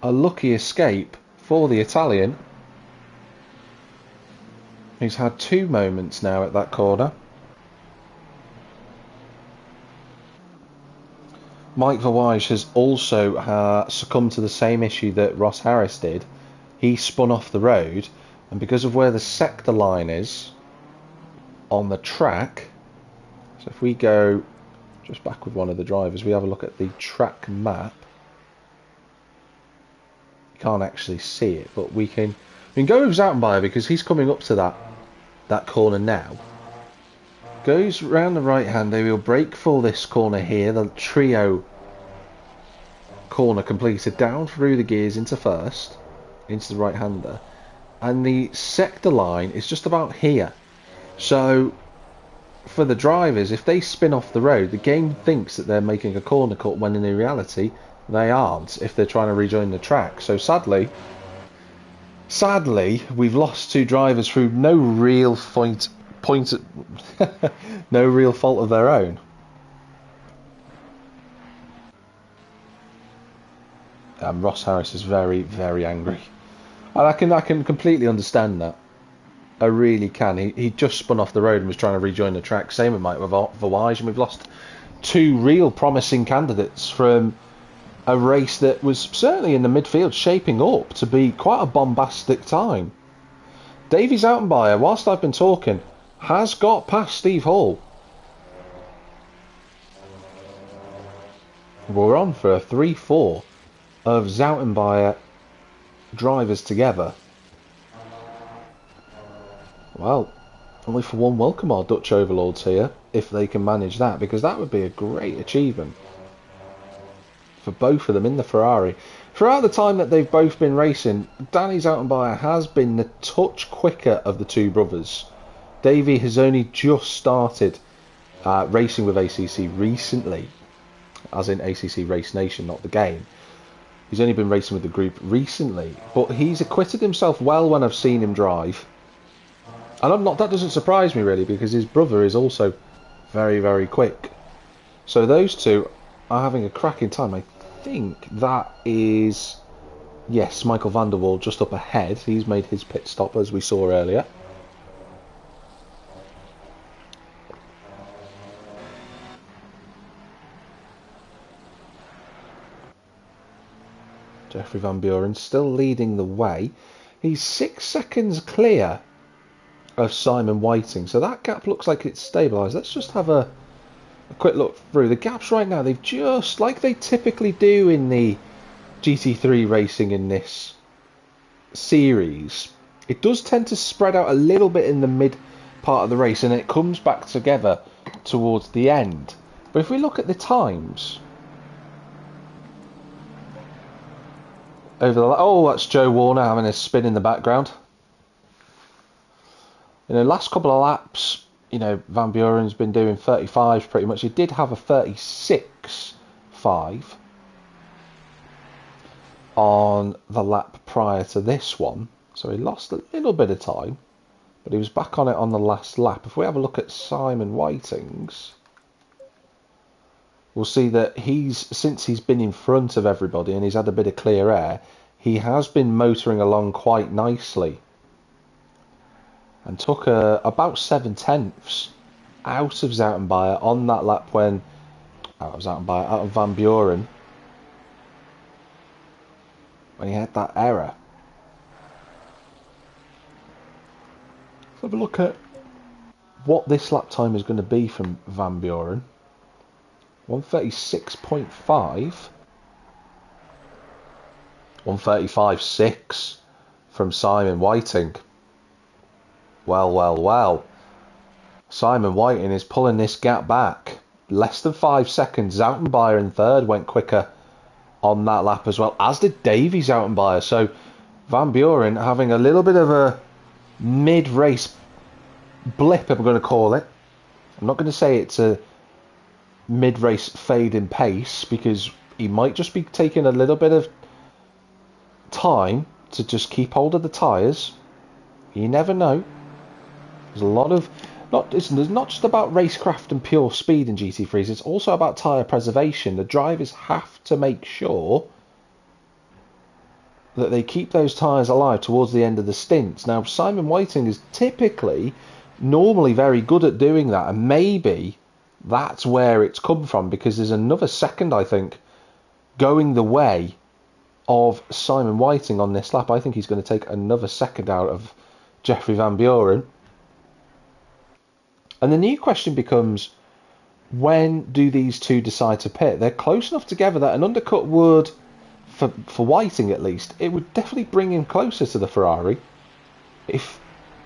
a lucky escape for the Italian. He's had 2 moments now at that corner. Mike Verwijs has also succumbed to the same issue that Ross Harris did. He spun off the road, and because of where the sector line is on the track, so if we go just back with one of the drivers, we have a look at the track map. You can't actually see it, but we can go with Zoutenbayer because he's coming up to that corner now. Goes round the right hand, they will brake for this corner here, the trio corner completed, down through the gears into first, into the right hander, and the sector line is just about here. So for the drivers, if they spin off the road, the game thinks that they're making a corner cut when in reality they aren't, if they're trying to rejoin the track. So sadly we've lost 2 drivers through no real no real fault of their own. Ross Harris is very, very angry, and I can completely understand that. I really can. He just spun off the road and was trying to rejoin the track. Same with Mike Verwijs, and we've lost 2 real promising candidates from a race that was certainly in the midfield, shaping up to be quite a bombastic time. Davey Zoutenbayer, whilst I've been talking, has got past Steve Hall. We're on for a 3-4 of Zoutenbayer drivers together. Well, only for one welcome our Dutch overlords here, if they can manage that, because that would be a great achievement for both of them in the Ferrari. Throughout the time that they've both been racing, Danny Zoutenbayer has been the touch quicker of the 2 brothers. Davey has only just started racing with ACC recently, as in ACC Race Nation, not the game. He's only been racing with the group recently, but he's acquitted himself well when I've seen him drive. And that doesn't surprise me really, because his brother is also very, very quick. So those 2 are having a cracking time. I think that is, yes, Michael van der Waal just up ahead. He's made his pit stop as we saw earlier. Jeffrey Van Buren still leading the way. He's 6 seconds clear of Simon Whiting, so that gap looks like it's stabilised. Let's just have a quick look through the gaps right now. They've just, like they typically do in the GT3 racing in this series, it does tend to spread out a little bit in the mid part of the race, and it comes back together towards the end. But if we look at the times over the... Oh, that's Joe Warner having a spin in the background. In the last couple of laps, you know, Van Buren's been doing 35s pretty much. He did have a 36.5 on the lap prior to this one, so he lost a little bit of time, but he was back on it on the last lap. If we have a look at Simon Whiting's, we'll see that since he's been in front of everybody and he's had a bit of clear air, he has been motoring along quite nicely and took about 7/10 out of Zoutenbayer on that lap when out of Van Buren when he had that error. Let's have a look at what this lap time is going to be from Van Buren. 136.5, 135.6 from Simon Whiting. Well. Simon Whiting is pulling this gap back. Less than 5 seconds. Zoutenbayer in third went quicker on that lap as well, as did Davy Zoutenbayer. So Van Buren having a little bit of a mid-race blip, I'm going to call it. I'm not going to say it's a mid-race fade in pace, because he might just be taking a little bit of time to just keep hold of the tyres. You never know. There's a lot of... It's not just about racecraft and pure speed in GT3s, it's also about tyre preservation. The drivers have to make sure that they keep those tyres alive towards the end of the stints. Now, Simon Whiting is normally very good at doing that, and maybe that's where it's come from, because there's another second, I think, going the way of Simon Whiting on this lap. I think he's going to take another second out of Jeffrey Van Buren. And the new question becomes, when do these two decide to pit? They're close enough together that an undercut would, for Whiting at least, it would definitely bring him closer to the Ferrari if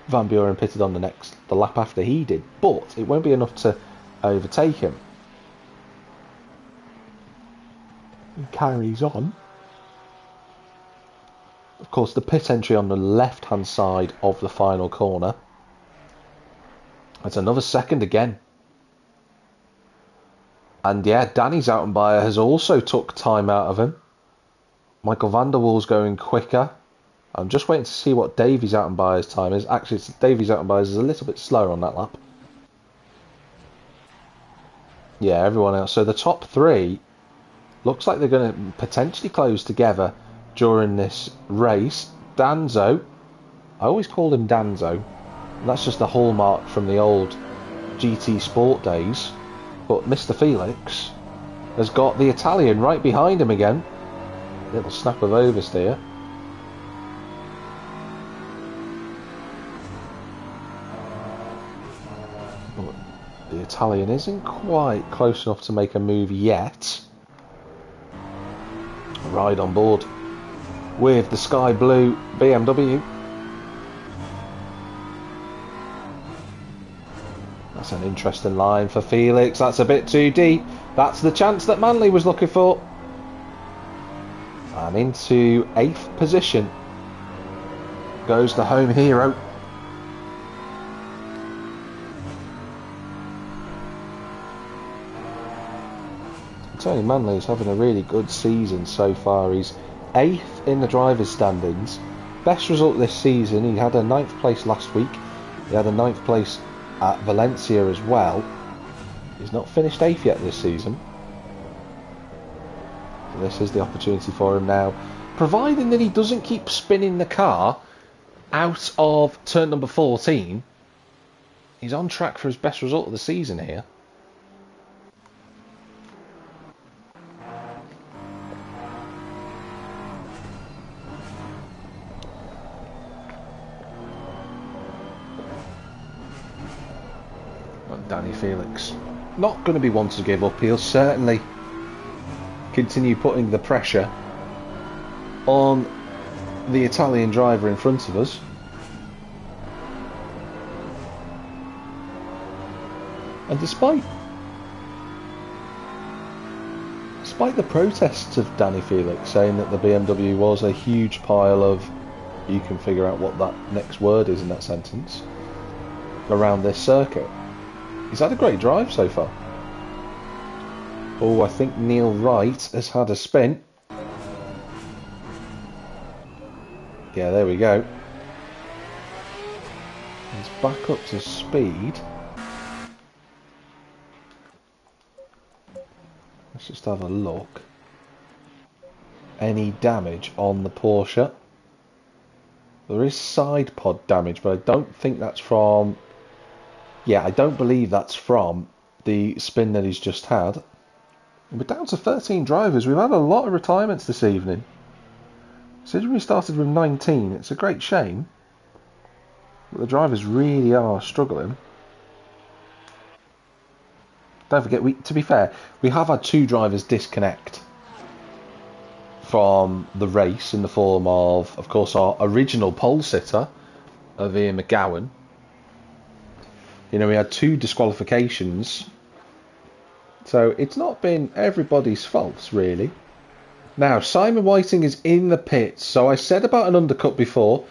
Van Buren pitted on the lap after he did, but it won't be enough to overtake him. He carries on. Of course, the pit entry on the left-hand side of the final corner. That's another second again. And yeah, Danny Zoutenbayer has also took time out of him. Michael van der Waals going quicker. I'm just waiting to see what Davy Zoutenbayer's time is. Actually, Davy Zoutenbayer's is a little bit slower on that lap. Yeah, everyone else. So the top three looks like they're going to potentially close together during this race. Danzo, I always called him Danzo. That's just a hallmark from the old GT Sport days. But Mr. Felix has got the Italian right behind him again. Little snap of oversteer. But the Italian isn't quite close enough to make a move yet. Ride on board with the sky blue BMW. That's an interesting line for Felix. That's a bit too deep. That's the chance that Manley was looking for. And into 8th position goes the home hero. Tony Manley is having a really good season so far. He's 8th in the drivers' standings. Best result this season. He had a 9th place last week. He had a 9th place at Valencia as well. He's not finished 8th yet this season. So this is the opportunity for him now, providing that he doesn't keep spinning the car out of turn number 14. He's on track for his best result of the season here. But Danny Felix, not going to be one to give up. He'll certainly continue putting the pressure on the Italian driver in front of us. And despite the protests of Danny Felix saying that the BMW was a huge pile of, you can figure out what that next word is in that sentence, around this circuit, he's had a great drive so far. Oh, I think Neil Wright has had a spin. Yeah, there we go. He's back up to speed. Let's just have a look. Any damage on the Porsche? There is side pod damage, but I don't think that's from... Yeah, I don't believe that's from the spin that he's just had. We're down to 13 drivers. We've had a lot of retirements this evening. Considering we started with 19, it's a great shame. But the drivers really are struggling. Don't forget, to be fair, we have had 2 drivers disconnect from the race in the form of course, our original pole sitter of Ian McGowan. You know, we had 2 disqualifications. So it's not been everybody's faults, really. Now, Simon Whiting is in the pits. So I said about an undercut before.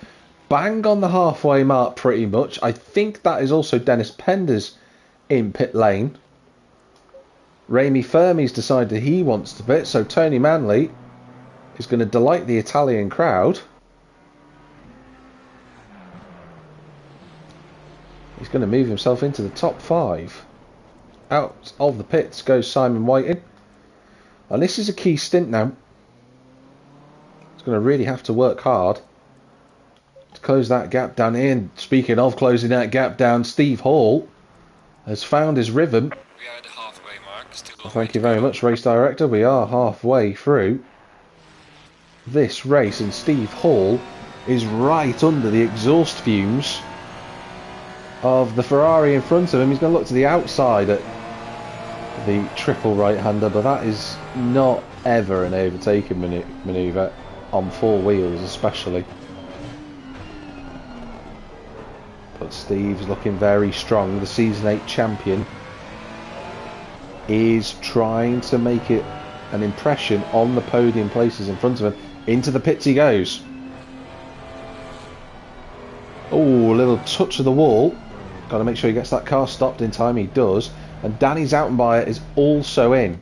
Bang on the halfway mark, pretty much. I think that is also Dennis Pender's in pit lane. Remy Fermi's decided he wants to pit. So Tony Manley is going to delight the Italian crowd. He's going to move himself into the top 5. Out of the pits goes Simon Whiting. And this is a key stint now. He's going to really have to work hard to close that gap down here. And speaking of closing that gap down, Steve Hall has found his rhythm. We are at the halfway mark. Well, thank you very much, race director. We are halfway through this race, and Steve Hall is right under the exhaust fumes of the Ferrari in front of him. He's going to look to the outside at the triple right-hander, but that is not ever an overtaking manoeuvre on 4 wheels especially. But Steve's looking very strong. The Season 8 champion is trying to make it an impression on the podium places in front of him. Into the pits he goes. Oh, a little touch of the wall. Got to make sure he gets that car stopped in time. He does. And Danny Zoutenbayer is also in.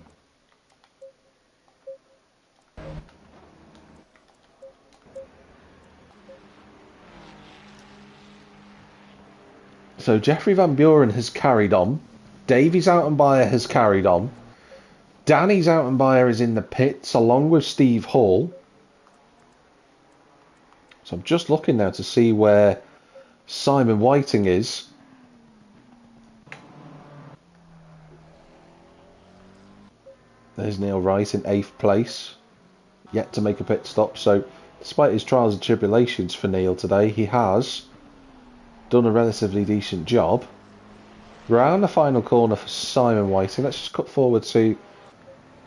So Jeffrey Van Buren has carried on. Davy Zoutenbayer has carried on. Danny Zoutenbayer is in the pits along with Steve Hall. So I'm just looking now to see where Simon Whiting is. There's Neil Wright in 8th place, yet to make a pit stop. So despite his trials and tribulations for Neil today, he has done a relatively decent job. Round the final corner for Simon Whiting. Let's just cut forward to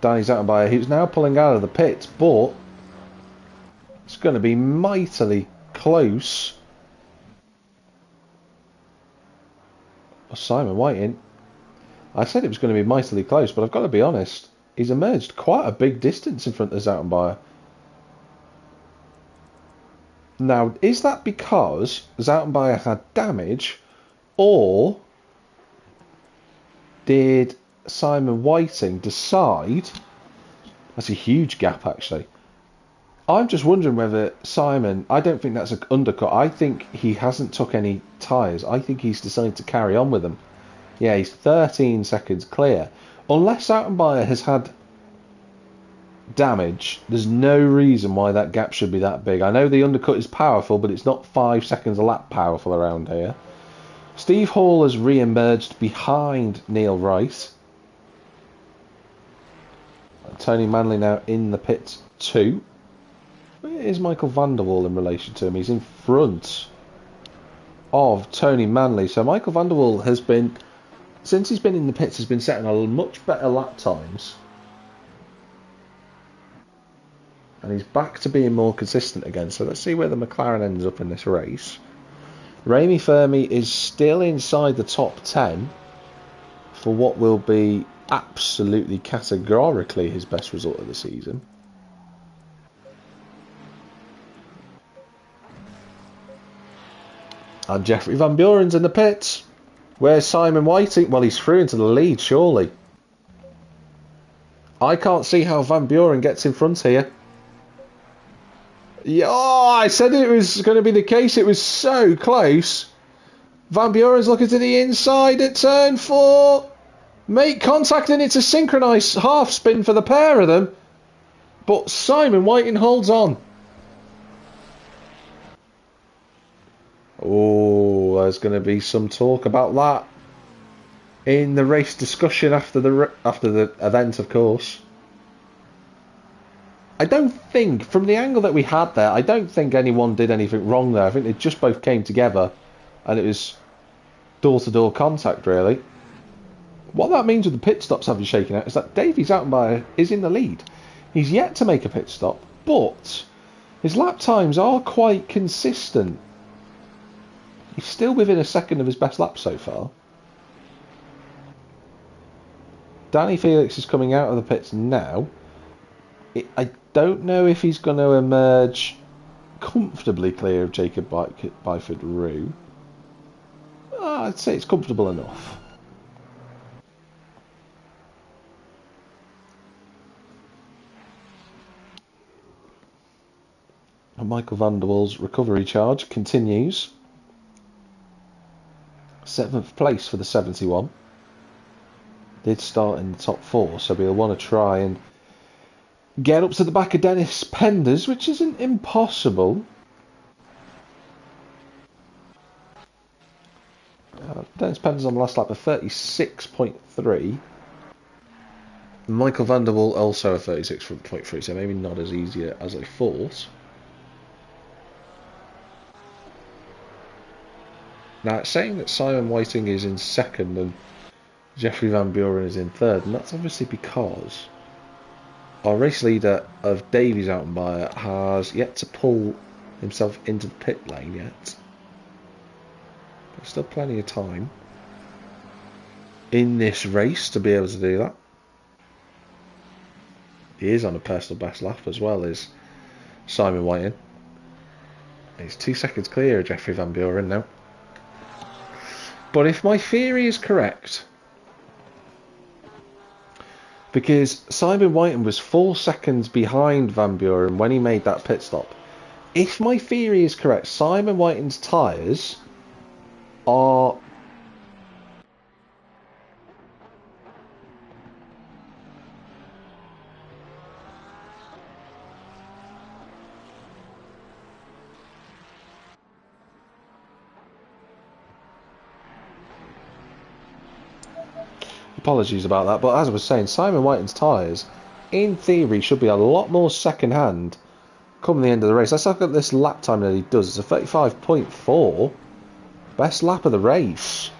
Danny Zoutenbayer, who's now pulling out of the pits, but it's going to be mightily close. Simon Whiting, I said it was going to be mightily close, but I've got to be honest, he's emerged quite a big distance in front of Zoutenbayer. Now, is that because Zoutenbayer had damage, or did Simon Whiting decide... That's a huge gap, actually. I'm just wondering whether Simon... I don't think that's an undercut. I think he hasn't took any tyres. I think he's decided to carry on with them. Yeah, he's 13 seconds clear. Unless Zoutenbayer has had damage, there's no reason why that gap should be that big. I know the undercut is powerful, but it's not 5 seconds a lap powerful around here. Steve Hall has re-emerged behind Neil Wright. Tony Manley now in the pits too. Where is Michael van der Waal in relation to him? He's in front of Tony Manley. So Michael van der Waal has been since he's been in the pits, has been setting a much better lap times. And he's back to being more consistent again. So let's see where the McLaren ends up in this race. Remy Fermi is still inside the top 10 for what will be absolutely categorically his best result of the season. And Jeffrey Van Buren's in the pits. Where's Simon Whiting? Well, he's through into the lead, surely. I can't see how Van Buren gets in front here. Yeah, oh, I said it was going to be the case. It was so close. Van Buren's looking to the inside at turn 4. Make contact, and it's a synchronised half spin for the pair of them. But Simon Whiting holds on. Oh, there's going to be some talk about that in the race discussion after the event, of course. I don't think, from the angle that we had there, I don't think anyone did anything wrong there. I think they just both came together, and it was door-to-door contact, really. What that means with the pit stops having shaken out is that Davy Zaltenbayer is in the lead. He's yet to make a pit stop, but his lap times are quite consistent. He's still within a second of his best lap so far. Danny Felix is coming out of the pits now. I don't know if he's going to emerge comfortably clear of Jacob Byford-Rue. I'd say it's comfortable enough. And Michael van der Waals' recovery charge continues. 7th place for the 71. Did start in the top 4, so we'll want to try and get up to the back of Dennis Penders, which isn't impossible. Dennis Penders on the last lap of 36.3. Michael van der Waal also a 36.3, so maybe not as easy as I thought. Now, it's saying that Simon Whiting is in second and Jeffrey Van Buren is in third, and that's obviously because our race leader of Davy Zaltenbayer has yet to pull himself into the pit lane yet. There's still plenty of time in this race to be able to do that. He is on a personal best lap as well as Simon Whiting. He's 2 seconds clear of Jeffrey Van Buren now. But if my theory is correct, because Simon Whiting was 4 seconds behind Van Buren when he made that pit stop, if my theory is correct, Simon Whiting's tyres are apologies about that, but as I was saying, Simon Whiting's tyres, in theory, should be a lot more second-hand come the end of the race. Let's look at this lap time that he does. It's a 35.4. Best lap of the race.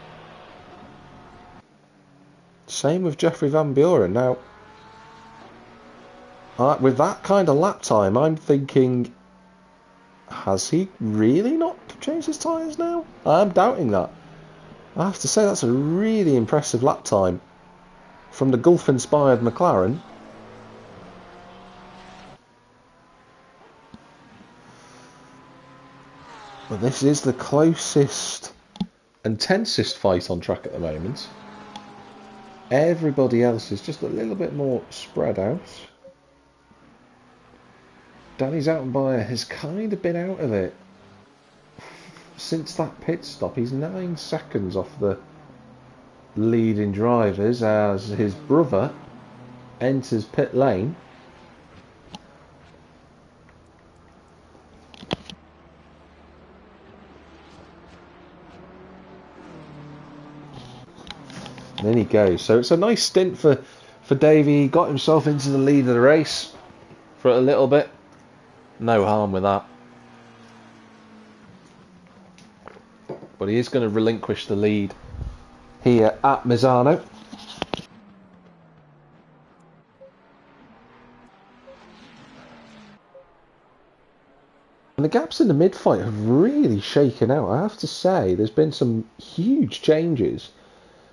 Same with Jeffrey Van Buren. Now, with that kind of lap time, I'm thinking, has he really not changed his tyres now? I'm doubting that. I have to say that's a really impressive lap time from the Gulf-inspired McLaren. Well, this is the closest and tensest fight on track at the moment. Everybody else is just a little bit more spread out. Danny Zaltenbayer has kind of been out of it since that pit stop. He's 9 seconds off the leading drivers as his brother enters pit lane. And in he goes. So it's a nice stint for Davey. He got himself into the lead of the race for a little bit. No harm with that. But he is going to relinquish the lead here at Misano. And the gaps in the mid-fight have really shaken out. I have to say, there's been some huge changes.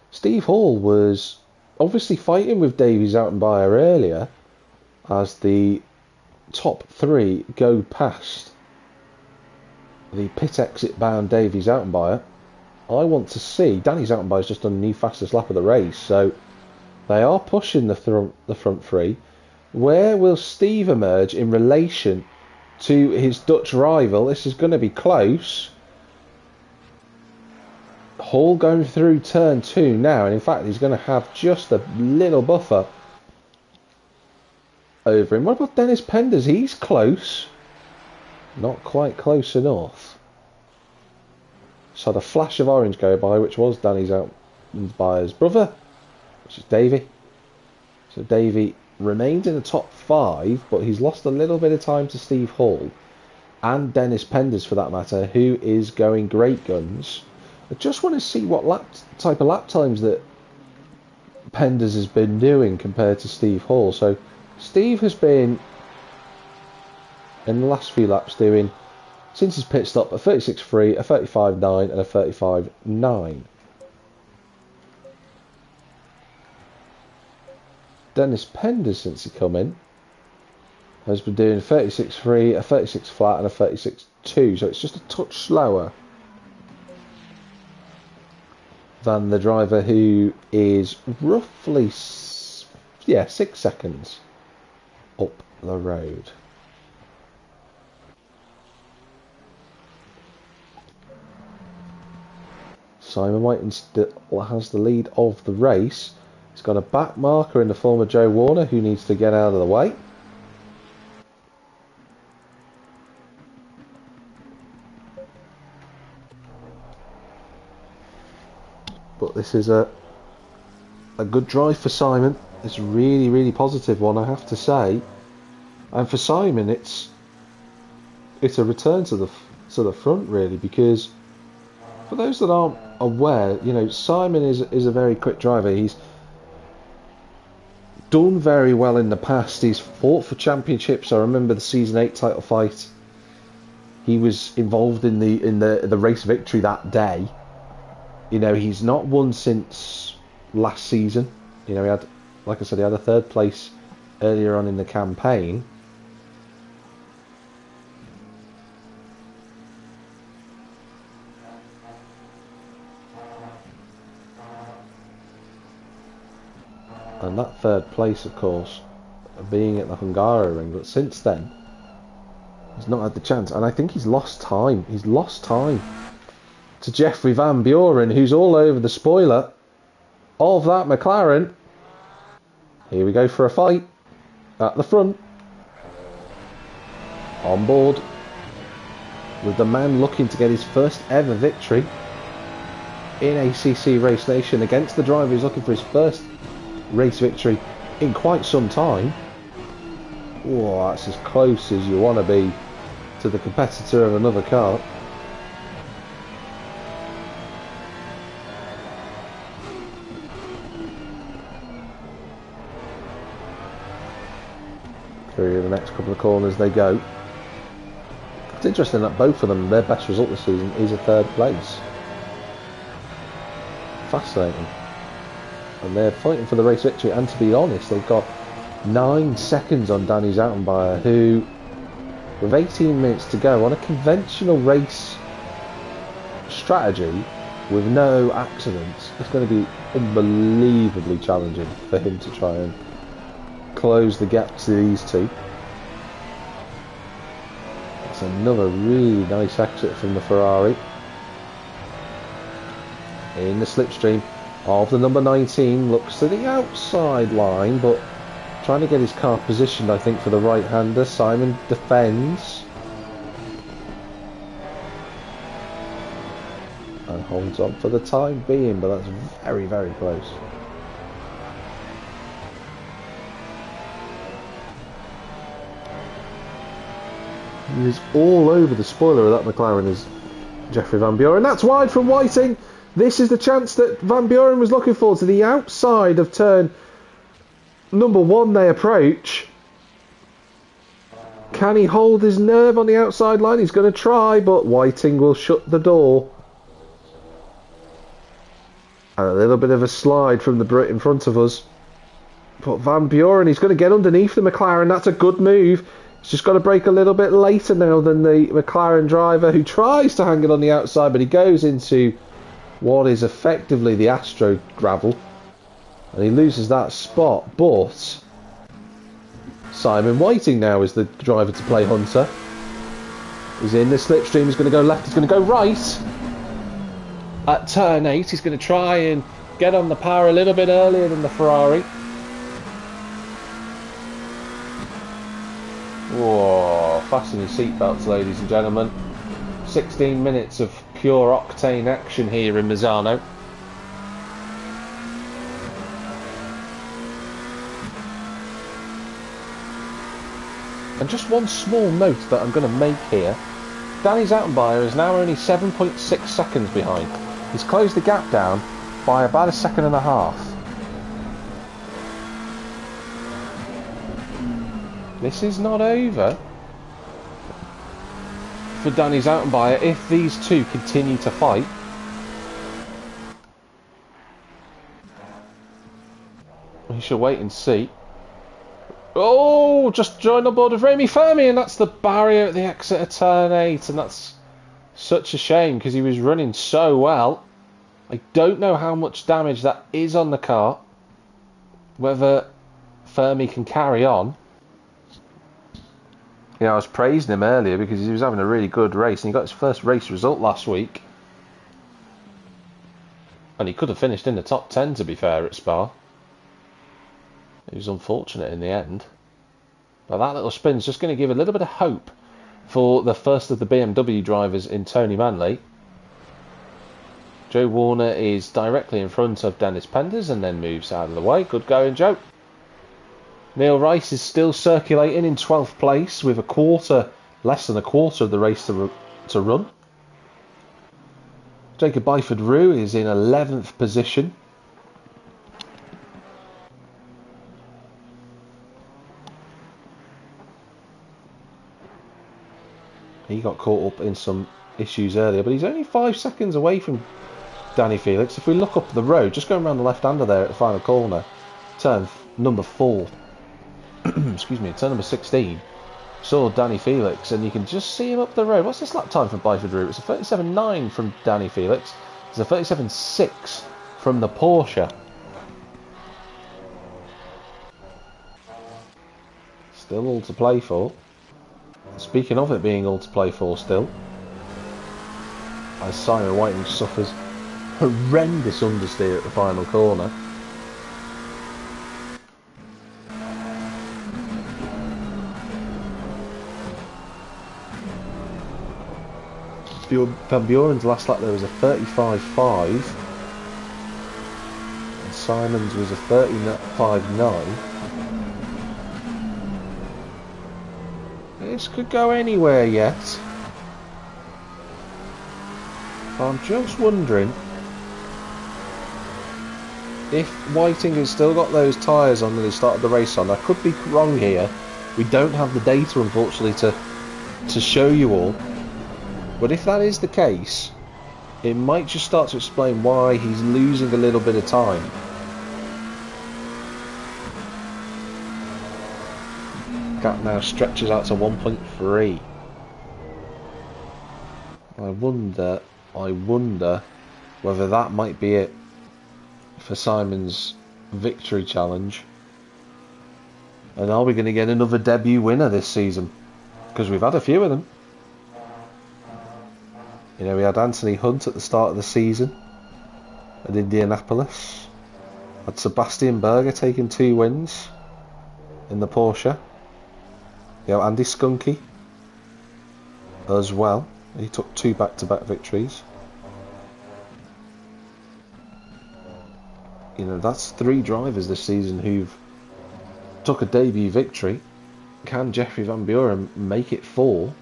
Steve Hall was obviously fighting with Davies out and Bayer earlier as the top three go past the pit exit bound Davies out and Bayer. I want to see, Danny's out and Bayer's just done the new fastest lap of the race, so they are pushing the front three. Where will Steve emerge in relation to his Dutch rival? This is going to be close. Hall going through turn 2 now, and in fact he's going to have just a little buffer over him. What about Dennis Penders? He's close. Not quite close enough. Saw the flash of orange go by, which was Danny's out and Bayer's brother, which is Davey. So Davey remains in the top 5, but he's lost a little bit of time to Steve Hall and Dennis Penders for that matter, who is going great guns. I just want to see what type of lap times that Penders has been doing compared to Steve Hall. So Steve has been in the last few laps doing, since his pit stop, a 36.3, a 35.9 and a 35.9. Dennis Penders, since he come in, has been doing 36.3, a 36 flat and a 36.2, so it's just a touch slower than the driver who is roughly 6 seconds up the road. Simon Whiting still has the lead of the race. He's got a back marker in the form of Joe Warner, who needs to get out of the way. But this is a good drive for Simon. It's a really, really positive one, I have to say. And for Simon, it's a return to the front, really, because for those that aren't aware, you know, Simon is a very quick driver. He's done very well in the past. He's fought for championships. I remember the season 8 title fight. He was involved in the race victory that day. You know, he's not won since last season. You know, he had, like I said, he had a 3rd place earlier on in the campaign. And that 3rd place, of course, being at the Hungaroring, but since then, he's not had the chance. And I think he's lost time. He's lost time to Jeffrey Van Buren, who's all over the spoiler of that McLaren. Here we go for a fight at the front. On board with the man looking to get his first ever victory in ACC Race Nation against the driver who's looking for his first race victory in quite some time. Oh, that's as close as you want to be to the competitor of another car. Through the next couple of corners they go. It's interesting that both of them, their best result this season is a 3rd place. Fascinating. And they're fighting for the race victory, and to be honest, they've got 9 seconds on Danny Zoutenbayer, who, with 18 minutes to go on a conventional race strategy with no accidents, it's going to be unbelievably challenging for him to try and close the gap to these two. It's another really nice exit from the Ferrari in the slipstream of the number 19. Looks to the outside line, but trying to get his car positioned, I think, for the right-hander. Simon defends and holds on for the time being, but that's very, very close. He is all over the spoiler of that McLaren is Jeffrey Van Buren. That's wide from Whiting. This is the chance that Van Buren was looking for. To the outside of turn number 1 they approach. Can he hold his nerve on the outside line? He's going to try, but Whiting will shut the door. And a little bit of a slide from the Brit in front of us. But Van Buren, he's going to get underneath the McLaren. That's a good move. He's just got to brake a little bit later now than the McLaren driver, who tries to hang it on the outside, but he goes into what is effectively the Astro gravel. And he loses that spot, but Simon Whiting now is the driver to play Hunter. He's in the slipstream, he's going to go left, he's going to go right. At turn 8, he's going to try and get on the power a little bit earlier than the Ferrari. Whoa, fasten your seatbelts, ladies and gentlemen. 16 minutes of pure octane action here in Misano. And just one small note that I'm going to make here. Danny Zattenbeier is now only 7.6 seconds behind. He's closed the gap down by about 1.5 seconds. This is not over for Danny Zattenbeier if these two continue to fight. We shall wait and see. Oh, just joined on board with Remy Fermi, and that's the barrier at the exit of turn 8, and that's such a shame because he was running so well. I don't know how much damage that is on the car, whether Fermi can carry on. You know, I was praising him earlier because he was having a really good race, and he got his first race result last week. And he could have finished in the top 10, to be fair, at Spa. It was unfortunate in the end. But that little spin's just going to give a little bit of hope for the first of the BMW drivers in Tony Manley. Joe Warner is directly in front of Dennis Penders and then moves out of the way. Good going, Joe. Neil Rice is still circulating in 12th place with less than a quarter of the race to run. Jacob Byford-Rue is in 11th position. He got caught up in some issues earlier, but he's only 5 seconds away from Danny Felix. If we look up the road, just going around the left-hander there at the final corner, turn number 4, excuse me, turn number 16, saw Danny Felix, and you can just see him up the road. What's this lap time for Byford-Rue? It's a 37.9 from Danny Felix. It's a 37.6 from the Porsche. Still all to play for. Speaking of it being all to play for still, as Simon Whiting suffers horrendous understeer at the final corner. Van Buren's last lap there was a 35.5 and Simon's was a 35.9. This could go anywhere yet. I'm just wondering if Whiting has still got those tyres on that he started the race on. I could be wrong here. We don't have the data, unfortunately, to show you all. But if that is the case, it might just start to explain why he's losing a little bit of time. Gap now stretches out to 1.3. I wonder whether that might be it for Simon's victory challenge. And are we going to get another debut winner this season? Because we've had a few of them. You know, we had Anthony Hunt at the start of the season at Indianapolis. Had Sebastian Berger taking 2 wins in the Porsche. You know, Andy Skunky as well. He took 2 back-to-back victories. You know, that's 3 drivers this season who've took a debut victory. Can Jeffrey Van Buren make it 4?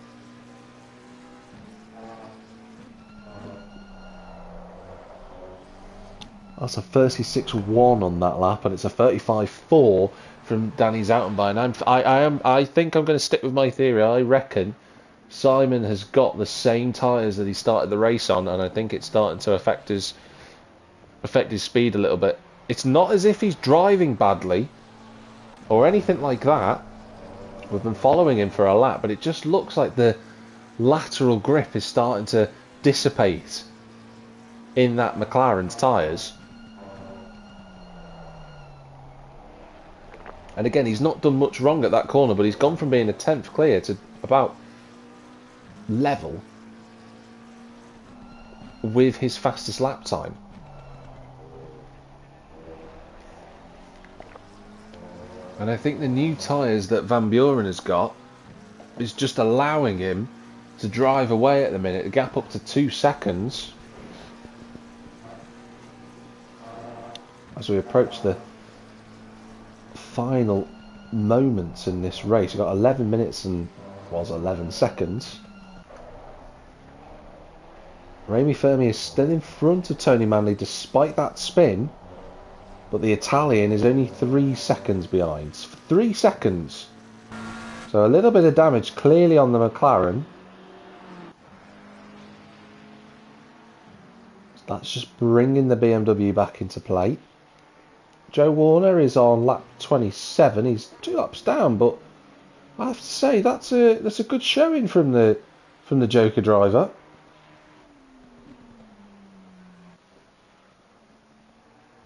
That's a 36.1 on that lap, and it's a 35.4 from Danny Zoutenbein. I think I'm going to stick with my theory. I reckon Simon has got the same tyres that he started the race on, and I think it's starting to affect his speed a little bit. It's not as if he's driving badly or anything like that. We've been following him for a lap, but it just looks like the lateral grip is starting to dissipate in that McLaren's tyres. And again, he's not done much wrong at that corner, but he's gone from being a 10th clear to about level with his fastest lap time. And I think the new tyres that Van Buren has got is just allowing him to drive away at the minute. The gap up to 2 seconds as we approach the final moments in this race. We've got 11 minutes and 11 seconds. Remy Fermi is still in front of Tony Manley despite that spin, but the Italian is only 3 seconds behind. 3 seconds. So a little bit of damage clearly on the McLaren. That's just bringing the BMW back into play. Joe Warner is on lap 27. He's 2 laps down, but I have to say that's a good showing from the Joker driver.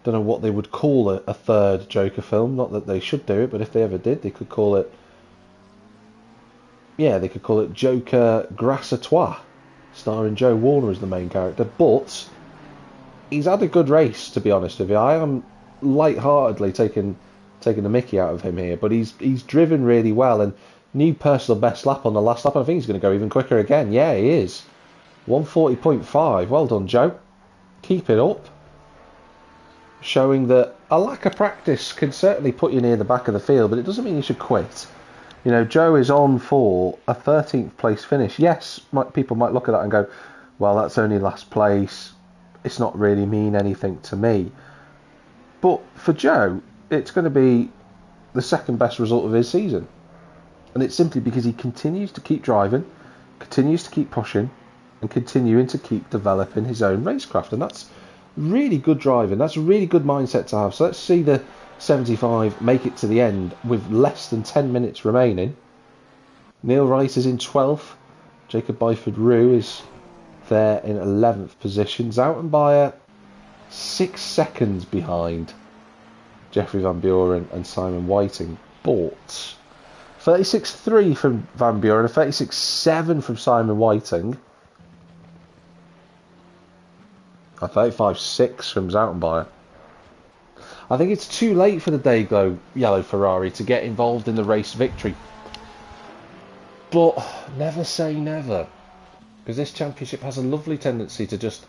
Don't know what they would call a third Joker film. Not that they should do it, but if they ever did, they could call it. Yeah, they could call it Joker Grâce à Toi, starring Joe Warner as the main character. But he's had a good race, to be honest with you. I am lightheartedly taking the mickey out of him here, but he's driven really well, and new personal best lap on the last lap. And I think he's going to go even quicker again. Yeah, he is. 140.5. Well done, Joe. Keep it up. Showing that a lack of practice can certainly put you near the back of the field, but it doesn't mean you should quit. You know, Joe is on for a 13th place finish. Yes, people might look at that and go, well, that's only last place. It's not really mean anything to me. But for Joe, it's going to be the second best result of his season. And it's simply because he continues to keep driving, continues to keep pushing, and continuing to keep developing his own racecraft. And that's really good driving. That's a really good mindset to have. So let's see the 75 make it to the end with less than 10 minutes remaining. Neil Wright is in 12th. Jacob Byford-Rue is there in 11th position. Zoutenbeyer 6 seconds behind Jeffrey Van Buren and Simon Whiting. But 36.3 from Van Buren and 36.7 from Simon Whiting. A 35.6 from Zoutenbeyer. I think it's too late for the Dayglow yellow Ferrari to get involved in the race victory. But never say never. Because this championship has a lovely tendency to just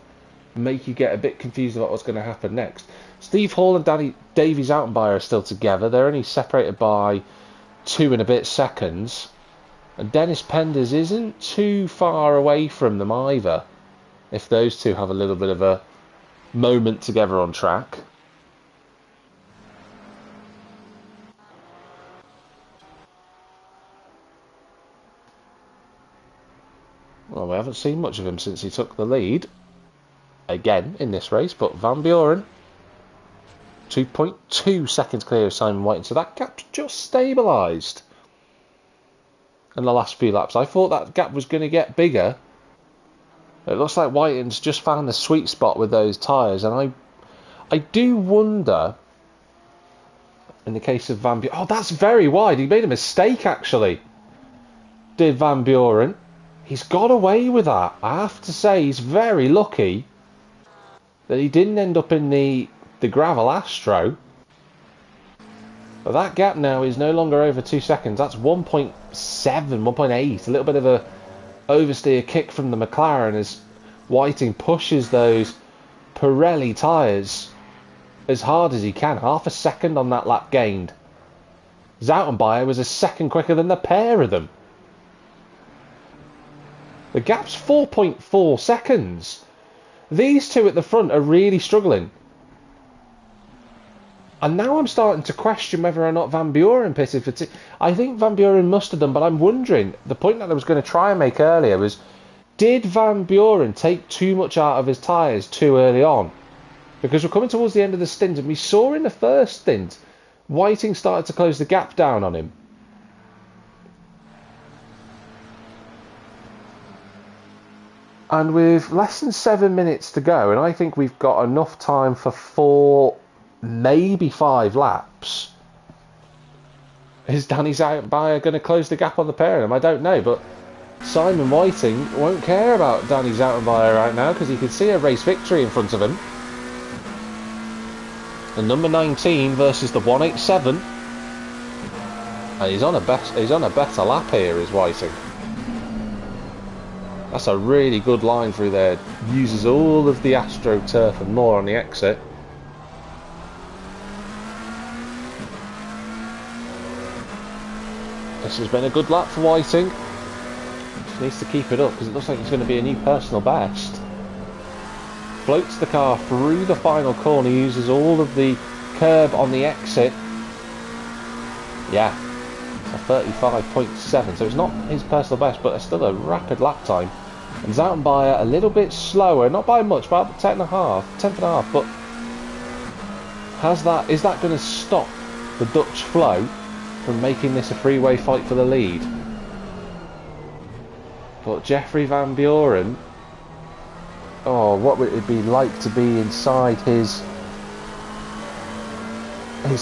make you get a bit confused about what's going to happen next. Steve Hall and Davy Zoutenbeyer are still together. They're only separated by 2 and a bit seconds. And Dennis Penders isn't too far away from them either, if those two have a little bit of a moment together on track. Well, we haven't seen much of him since he took the lead again in this race, but Van Buren 2.2 seconds clear of Simon Whiting, so that gap's just stabilised in the last few laps. I thought that gap was going to get bigger. It looks like Whiting's just found the sweet spot with those tyres, and I do wonder, in the case of Van Buren... Oh, that's very wide. He made a mistake, actually. Did Van Buren. He's got away with that. I have to say, he's very lucky that he didn't end up in the gravel Astro. But that gap now is no longer over 2 seconds. That's 1.7, 1.8. A little bit of a oversteer kick from the McLaren as Whiting pushes those Pirelli tyres as hard as he can. Half a second on that lap gained. Zoutenbeyer was a second quicker than the pair of them. The gap's 4.4 seconds. These two at the front are really struggling. And now I'm starting to question whether or not Van Buren pitted for... I think Van Buren must have done, but I'm wondering, the point that I was going to try and make earlier was, did Van Buren take too much out of his tyres too early on? Because we're coming towards the end of the stint, and we saw in the first stint, Whiting started to close the gap down on him. And with less than 7 minutes to go, and I think we've got enough time for 4, maybe 5 laps, is Danny Zoutenbayer going to close the gap on the pair of them? I don't know, but Simon Whiting won't care about Danny Zoutenbayer right now because he can see a race victory in front of him. The number 19 versus the 187, and he's on a better lap here, is Whiting. That's a really good line through there. Uses all of the AstroTurf and more on the exit. This has been a good lap for Whiting. Just needs to keep it up because it looks like it's going to be a new personal best. Floats the car through the final corner, uses all of the curb on the exit. Yeah, a 35.7, so it's not his personal best, but it's still a rapid lap time. And Zoutenbayer a little bit slower, not by much, about 10.5, but is that going to stop the Dutch flow from making this a three-way fight for the lead? But Jeffrey Van Buren, oh, what would it be like to be inside his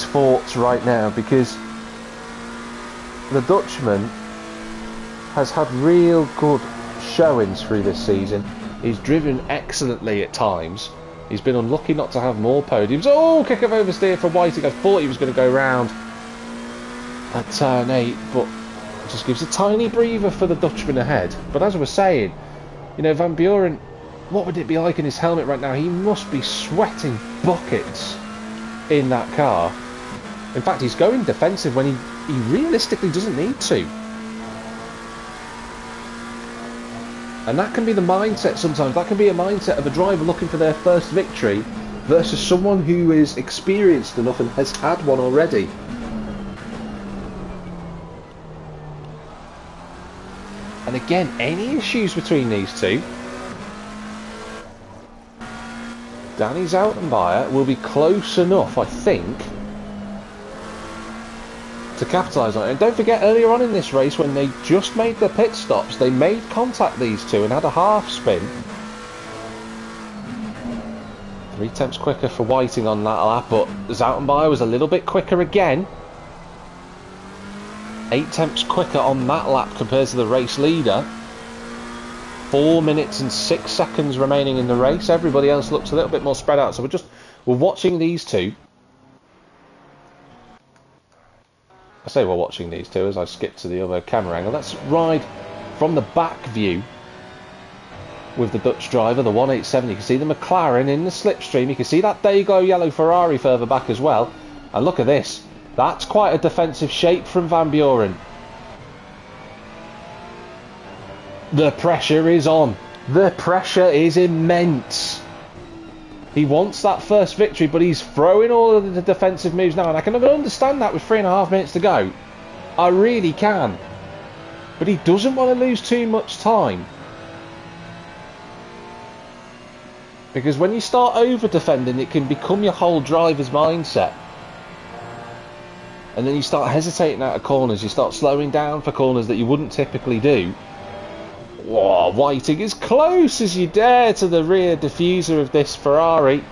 thoughts right now? Because the Dutchman has had real good showings through this season. He's driven excellently at times. He's been unlucky not to have more podiums. Oh, kick of oversteer for Whiting. I thought he was going to go round at turn 8, but it just gives a tiny breather for the Dutchman ahead. But as I was saying, you know, Van Buren, what would it be like in his helmet right now? He must be sweating buckets in that car. In fact, he's going defensive when he realistically doesn't need to. And that can be the mindset sometimes. That can be a mindset of a driver looking for their first victory versus someone who is experienced enough and has had one already. And again, any issues between these two, Danny Zoutenbayer will be close enough, I think, to capitalise on it. And don't forget, earlier on in this race, when they just made their pit stops, they made contact, these two, and had a half spin. 3 tenths quicker for Whiting on that lap, but Zoutenbayer was a little bit quicker again. 8 tenths quicker on that lap compared to the race leader. 4 minutes and 6 seconds remaining in the race. Everybody else looks a little bit more spread out. So we're watching these two. I say we're watching these two as I skip to the other camera angle. Let's ride from the back view with the Dutch driver, the 187. You can see the McLaren in the slipstream. You can see that Dayglow yellow Ferrari further back as well. And look at this. That's quite a defensive shape from Van Buren. The pressure is on. The pressure is immense. He wants that first victory, but he's throwing all of the defensive moves now. And I can understand that with 3.5 minutes to go. I really can. But he doesn't want to lose too much time. Because when you start over-defending, it can become your whole driver's mindset. And then you start hesitating out of corners. You start slowing down for corners that you wouldn't typically do. Whoa, Whiting is close as you dare to the rear diffuser of this Ferrari.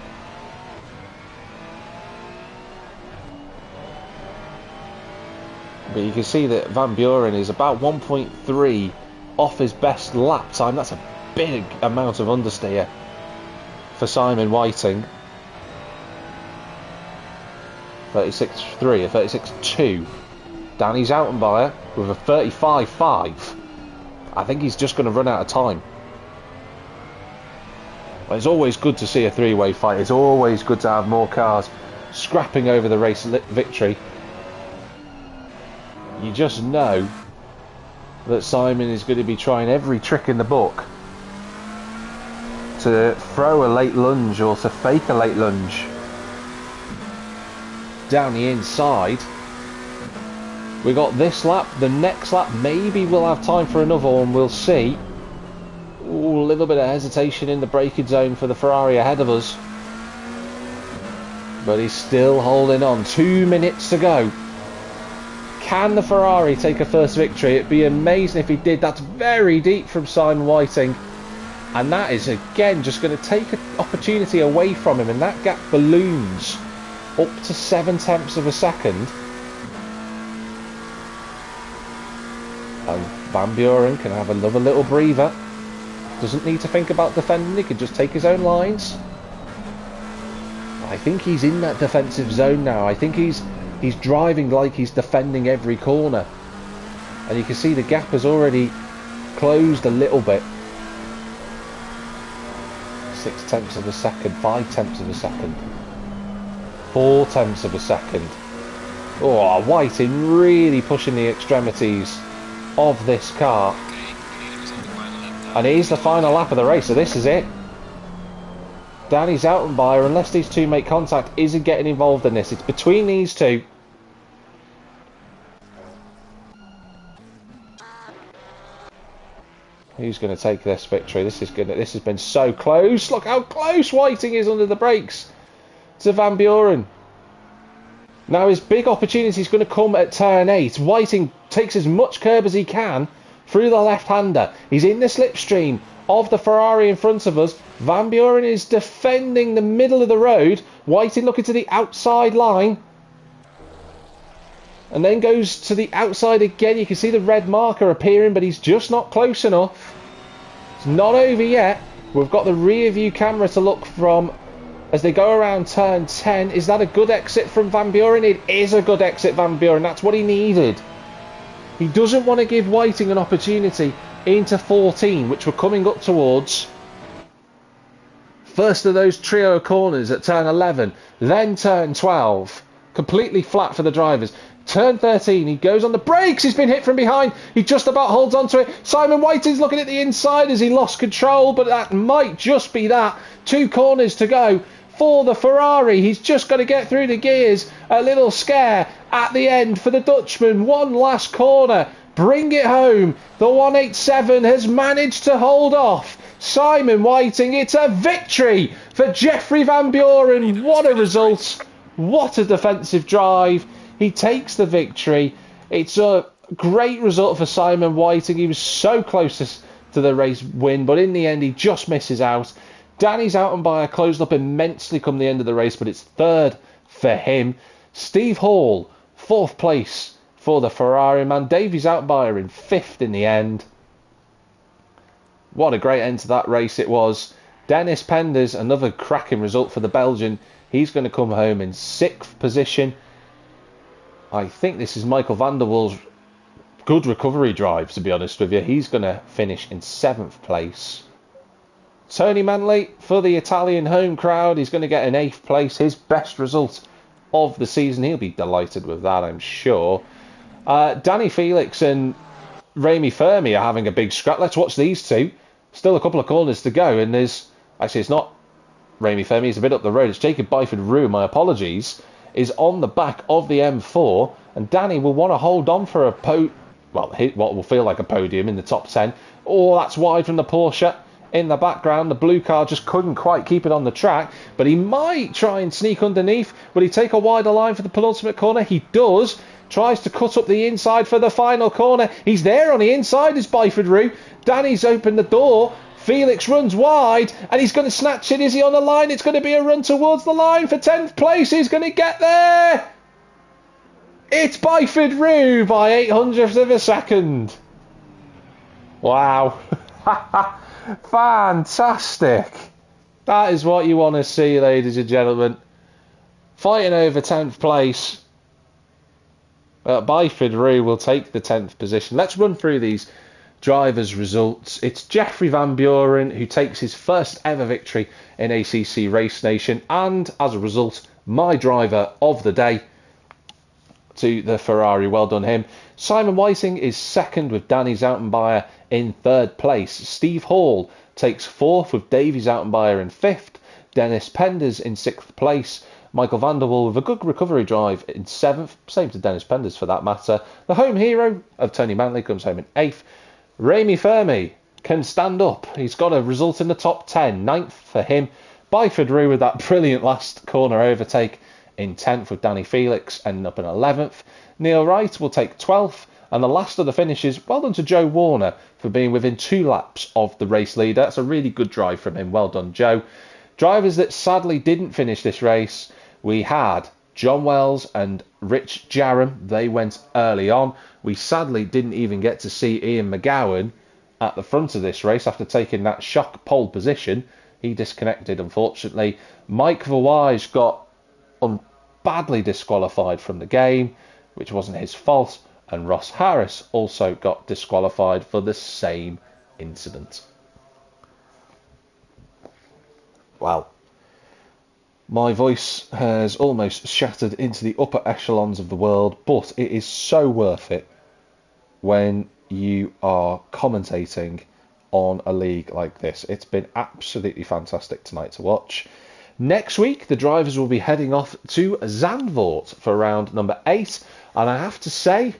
But you can see that Van Buren is about 1.3 off his best lap time. That's a big amount of understeer for Simon Whiting. 36.3, a 36.2. Danny Zoutenbayer with a 35.5. I think he's just going to run out of time. Well, it's always good to see a three-way fight. It's always good to have more cars scrapping over the race victory. You just know that Simon is going to be trying every trick in the book to throw a late lunge or to fake a late lunge. down the inside. We got this lap. The next lap, maybe we'll have time for another one. We'll see. Ooh, a little bit of hesitation in the braking zone for the Ferrari ahead of us. But he's still holding on. 2 minutes to go. Can the Ferrari take a first victory? It'd be amazing if he did. That's very deep from Simon Whiting. And that is, again, just going to take an opportunity away from him. And that gap balloons up to 7/10 of a second. And Van Buren can have another little breather. Doesn't need to think about defending. He can just take his own lines. I think he's in that defensive zone now. I think he's driving like he's defending every corner. And you can see the gap has already closed a little bit. 6/10 of a second, 5/10 of a second, 4/10 of a second. Oh, Whiting really pushing the extremities of this car. And it is the final lap of the race, so this is it. Danny Zoutenbayer, unless these two make contact, isn't getting involved in this. It's between these two. Who's going to take this victory? This has been so close. Look how close Whiting is under the brakes to Van Buren. Now his big opportunity is going to come at turn 8. Whiting takes as much curb as he can through the left-hander. He's in the slipstream of the Ferrari in front of us. Van Buren is defending the middle of the road. Whiting looking to the outside line. And then goes to the outside again. You can see the red marker appearing, but he's just not close enough. It's not over yet. We've got the rear view camera to look from as they go around turn 10. Is that a good exit from Van Buren? It is a good exit, Van Buren. That's what he needed. He doesn't want to give Whiting an opportunity into 14, which we're coming up towards. First of those trio corners at turn 11, then turn 12. Completely flat for the drivers. Turn 13, he goes on the brakes. He's been hit from behind. He just about holds on to it. Simon Whiting's looking at the inside as he lost control, but that might just be that. 2 corners to go for the Ferrari. He's just got to get through the gears. A little scare at the end for the Dutchman. One last corner. Bring it home. The 187 has managed to hold off Simon Whiting. It's a victory for Jeffrey Van Buren. What a result. What a defensive drive. He takes the victory. It's a great result for Simon Whiting. He was so close to the race win, but in the end he just misses out. Danny Zoutenbayer closed up immensely come the end of the race, but it's third for him. Steve Hall, 4th place for the Ferrari man. Davey Zoutenbayer in 5th in the end. What a great end to that race it was. Dennis Penders, another cracking result for the Belgian. He's going to come home in 6th position. I think this is Michael van der Waals' good recovery drive, to be honest with you. He's going to finish in 7th place. Tony Manley, for the Italian home crowd, he's going to get an 8th place. His best result of the season. He'll be delighted with that, I'm sure. Danny Felix and Remy Fermi are having a big scrap. Let's watch these two. Still a couple of corners to go, and there's... Actually, it's not Remy Fermi, he's a bit up the road. It's Jacob Byford-Roux, my apologies, is on the back of the M4, and Danny will want to hold on for what will feel like a podium in the top 10. Oh, that's wide from the Porsche in the background. The blue car just couldn't quite keep it on the track, but he might try and sneak underneath. Will he take a wider line for the penultimate corner? He does. Tries to cut up the inside for the final corner. He's there on the inside as Byford-Roux. Danny's opened the door. Felix runs wide, and he's going to snatch it. Is he on the line? It's going to be a run towards the line for 10th place. He's going to get there. It's Byford-Roux by 800th of a second. Wow. Fantastic. That is what you want to see, ladies and gentlemen. Fighting over 10th place. Byford-Roux will take the 10th position. Let's run through these drivers' results. It's Jeffrey Van Buren who takes his first ever victory in ACC Race Nation, and as a result, my driver of the day to the Ferrari. Well done him. Simon Whiting is second with Danny Zoutenbayer in 3rd place. Steve Hall takes 4th with Davey Zoutenbayer in 5th. Dennis Penders in 6th place. Michael van der Waal with a good recovery drive in 7th. Same to Dennis Penders for that matter. The home hero of Tony Manley comes home in 8th. Remy Fermi can stand up. He's got a result in the top 10. 9th for him. Byford Rue with that brilliant last corner overtake in 10th, with Danny Felix ending up in 11th. Neil Wright will take 12th. And the last of the finishes, well done to Joe Warner for being within 2 laps of the race leader. That's a really good drive from him. Well done, Joe. Drivers that sadly didn't finish this race, we had John Wells and Rich Jarram. They went early on. We sadly didn't even get to see Ian McGowan at the front of this race after taking that shock pole position. He disconnected, unfortunately. Mike Verwij got badly disqualified from the game, which wasn't his fault. And Ross Harris also got disqualified for the same incident. Wow. My voice has almost shattered into the upper echelons of the world, but it is so worth it when you are commentating on a league like this. It's been absolutely fantastic tonight to watch. Next week, the drivers will be heading off to Zandvoort for round number 8. And I have to say,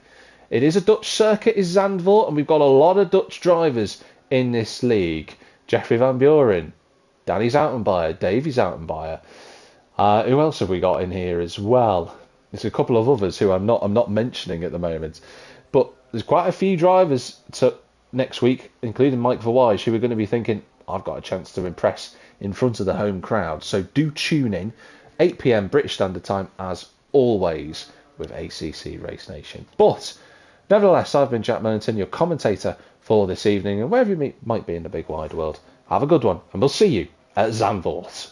it is a Dutch circuit, is Zandvoort, and we've got a lot of Dutch drivers in this league. Jeffrey Van Buren, Danny Zoutenbayer, Davy Zoutenbayer. Who else have we got in here as well? There's a couple of others who I'm not mentioning at the moment. But there's quite a few drivers next week, including Mike Verwij, who are going to be thinking, I've got a chance to impress in front of the home crowd. So do tune in, 8 p.m. British Standard Time, as always, with ACC Race Nation. But nevertheless, I've been Jack Millington, your commentator for this evening, and wherever you might be in the big wide world, have a good one, and we'll see you at Zandvoort.